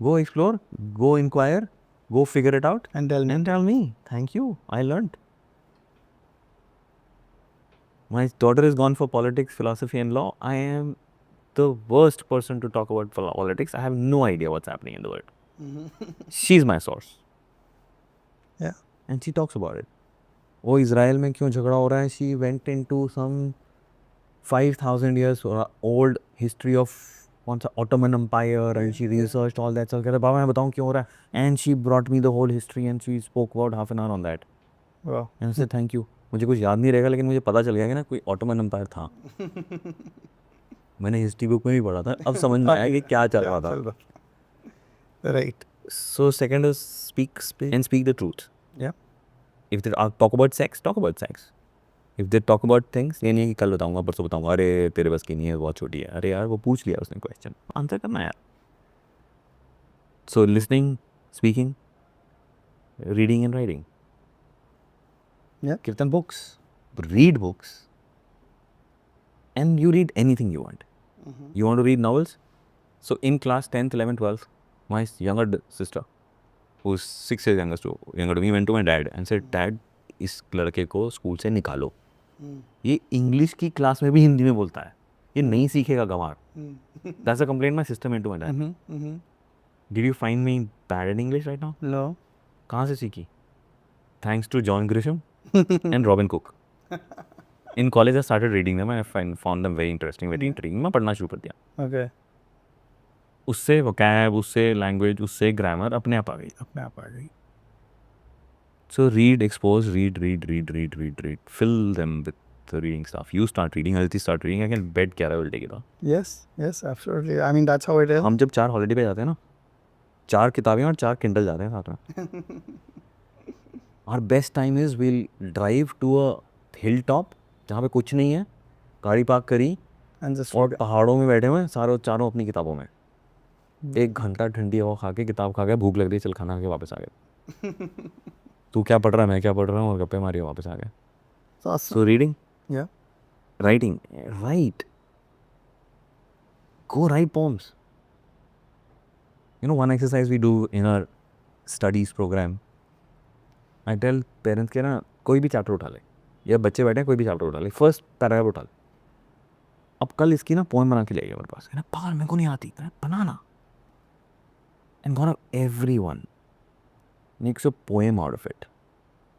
Go explore, go inquire, go figure it out. And tell me. Thank you. I learned. My daughter is gone for politics, philosophy and law. I am the worst person to talk about politics. I have no idea what's happening in the world. She's my source. Yeah. And she talks about it. वो Israel में क्यों झगड़ा हो रहा है? She went into some 5,000 years old history of once Ottoman Empire and she researched all that. So कहते बाबा मैं बताऊँ क्यों हो रहा है? And she brought me the whole history and she spoke about half an hour on that. Wow. And I said thank you. मुझे कुछ याद नहीं रहेगा लेकिन मुझे पता चल गया कि ना कोई ऑटोमन एम्पायर था. मैंने हिस्ट्री बुक में भी पढ़ा था. अब समझ में आया कि क्या चल रहा था. Right. So second is speak and speak the truth. Yeah. If they talk about sex, talk about sex. If they talk about things, ये नहीं है कि कल बताऊंगा परसों बताऊंगा. अरे तेरे बस की नहीं है, बहुत छोटी है. अरे यार वो पूछ लिया उसने क्वेश्चन, आंसर करना यार. So listening, speaking, reading and writing. Yeah. Give them books. Read books. And you read anything you want. You want to read novels? So in class 10th, 11th, 12th, my younger sister, who's 6 years younger to me, went to my dad and said, Dad, इस लड़के को school से निकालो. ये English की class में भी हिंदी में बोलता है. ये नहीं सीखेगा गंवार. That's a complaint my sister made to my dad. Did you find me bad in English right now? No. कहाँ से सीखी? Thanks to John Grisham and Robin Cook. In college I started reading them and I found them very interesting, very intriguing. मैं पढ़ना शुरू कर दिया. Okay. उससे vocab, उससे language, उससे grammar अपने आप आ गई. So read, expose, read. Fill them with the reading stuff. You start reading, Aditi start reading. I can bet Kiara will take it on. Yes, absolutely. I mean, that's how it is. हम जब 4 holiday पे जाते हैं ना, 4 किताबें और 4 Kindle जाते हैं साथ में. Our best time is we'll drive to a hilltop जहाँ पे कुछ नहीं है, गाड़ी पार्क करी And just और पहाड़ों में बैठे हुए चारों अपनी किताबों में. 1 घंटा ठंडी हवा खा के किताब खा के भूख लग रही, चल खाना खा के वापस आ गए. तू क्या पढ़ रहा है, मैं क्या पढ़ रहा हूँ, और गप्पे मारी वापस आ गए. awesome. So reading, Yeah. writing, write. Go write poems. You know, one exercise we do in our studies program I tell parents के ना कोई भी चैप्टर उठा ले या बच्चे बैठे हैं कोई भी चैप्टर उठा ले फर्स्ट पैराग्राफ उठा ले अब कल इसकी ना पोएम बना के ले आइए मेरे पास है ना पागल मेरे को नहीं आती बनाना and gone everyone makes a poem out of it.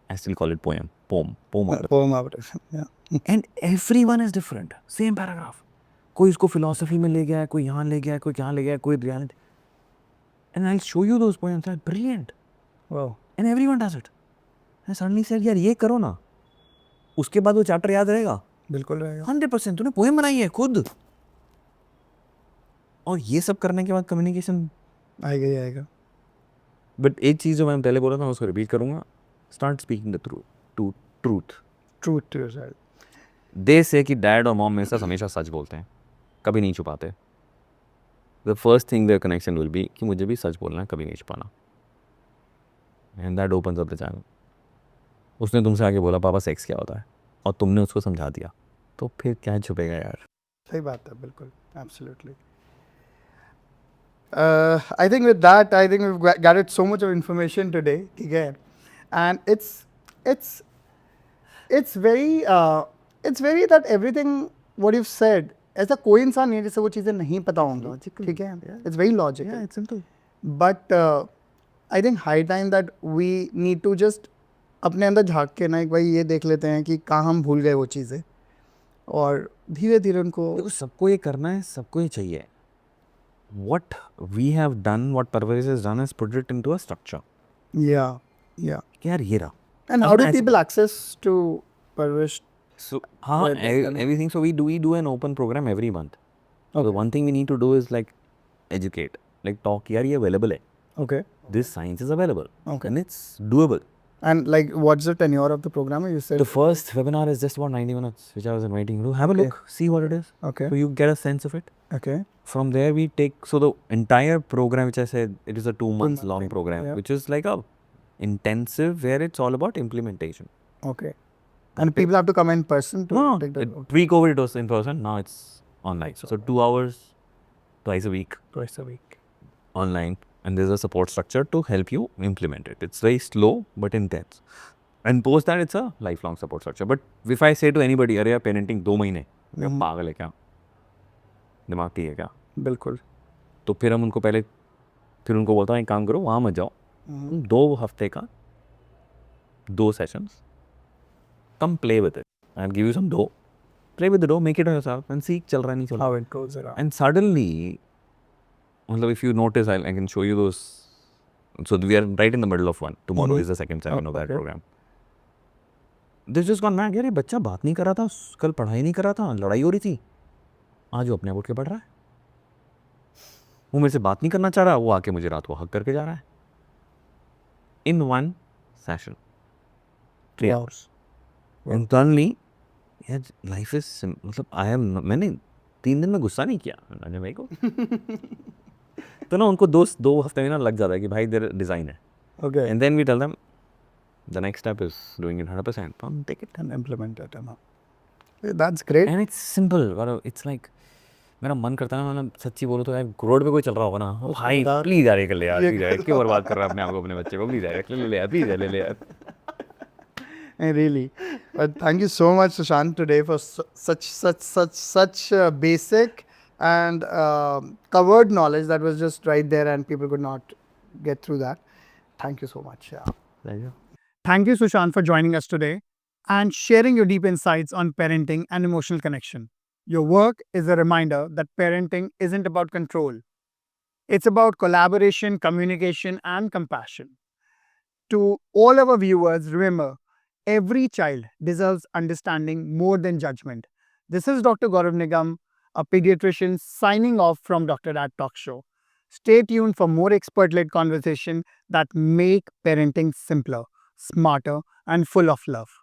I still call it poem out of it. Poem out of it. Yeah. And everyone is different. Same paragraph. कोई इसको philosophy में ले गया है कोई यहाँ ले गया है कोई यहाँ ले गया है कोई reality. And I'll show you those poems. They're brilliant. Wow. And everyone does it. I suddenly said यार ये करो ना उसके बाद वो चैप्टर याद रहेगा बिल्कुल रहेगा. 100%. तूने पोएम बनाई है खुद और ये सब करने के बाद कम्युनिकेशन आएगा. बट एक चीज़ जो मैं पहले बोला था मैं उसको रिपीट करूँगा start speaking the truth Truth to yourself. दे से कि डैड और मॉम मेरे साथ हमेशा सच बोलते हैं कभी नहीं छुपाते the first thing the connection will be कि मुझे भी सच बोलना है कभी नहीं छुपाना and that opens up the channel उसने तुमसे आके बोला पापा सेक्स क्या होता है और तुमने उसको समझा दिया तो फिर क्या छुपेगा यार सही बात है बिल्कुल. Absolutely. I think with that, I think we've gathered so much of information today. ठीक है, and it's very that everything what you've said. ऐसा कोई इंसान नहीं है जिसे वो चीज़ें नहीं पता होंगी. ठीक है, it's very logical. it's simple But I think high time that we need to just अपने अंदर झाँक के ना एक बार ये देख लेते हैं कि कहाँ हम भूल गए वो चीज़ें और धीरे धीरे उनको देखो सबको ये करना है सबको ये चाहिए what we have done what Parvarish has done is put it into a structure yeah कि यार ये रहा and how do people access to Parvish? So, everything. So we do an open program every month. So the one thing we need to do is like educate, like talk. यार ये available है. Okay. This science is available. Okay. And it's doable. And like, what's the tenure of the program? You said. The first webinar is just about 90 minutes, which I was inviting you to have a look, see what it is. Okay. So you get a sense of it. Okay. From there we take. So the entire program, which I said, it is a 2 months long program, Yeah. which is like a intensive where it's all about implementation. Okay. And people have to come in person to take the Pre-COVID it was in person. Now it's online. So 2 hours, twice a week. twice a week. Online. And there's a support structure to help you implement it. It's very slow but intense. And post that, it's a lifelong support structure. But if I say to anybody, अरे यार parenting 2 महीने, पागल है क्या? दिमाग ठीक है क्या? बिल्कुल. तो फिर हम उनको पहले फिर उनको बोलता हूँ एक काम करो वहाँ मत जाओ 2 हफ्ते का 2 sessions come play with it. I'll give you some dough. Play with the dough, make it on yourself and see चल रहा है नहीं चल रहा. How it goes around. And suddenly, मतलब if you notice, I can show you those. So we are right in the middle of one. Tomorrow is the second session of that program. This just gone mad. यार ये बच्चा बात नहीं कर रहा था, कल पढ़ाई नहीं कर रहा था, लड़ाई हो रही थी. आज वो अपने आप उठ के पढ़ रहा है. वो मेरे से बात नहीं करना चाह रहा, वो आके मुझे रात को हक करके जा रहा है. In one session. 3 hours. And suddenly, यार लाइफ इज मतलब मैंने 3 दिन में गुस्सा नहीं किया राजा भाई को तो ना उनको 2 हफ्ते में ना लग जाता है कि भाई देयर डिज़ाइन है. Okay. And then we tell them the next step is doing it 100%. Take it And implement it. That's great. And it's simple. It's like मेरा मन करता है ना सच्ची बोलो तो यार रोड पे कोई चल रहा होगा ना भाई प्लीज यार ये कर ले यार प्लीज यार क्यों बर्बाद कर रहा है अपने आप को अपने बच्चे को प्लीज यार ले ले यार प्लीज ले ले यार. Really, but thank you so much, Sushant, today for such basic and covered knowledge that was just right there, and people could not get through that. Thank you so much. Yeah. Thank you, Sushant, for joining us today and sharing your deep insights on parenting and emotional connection. Your work is a reminder that parenting isn't about control. It's about collaboration, communication, and compassion. To all our viewers, remember, every child deserves understanding more than judgment. This is Dr. Gaurav Nigam, a pediatrician, signing off from Dr. Dad Talk Show. Stay tuned for more expert-led conversation that make parenting simpler, smarter, and full of love.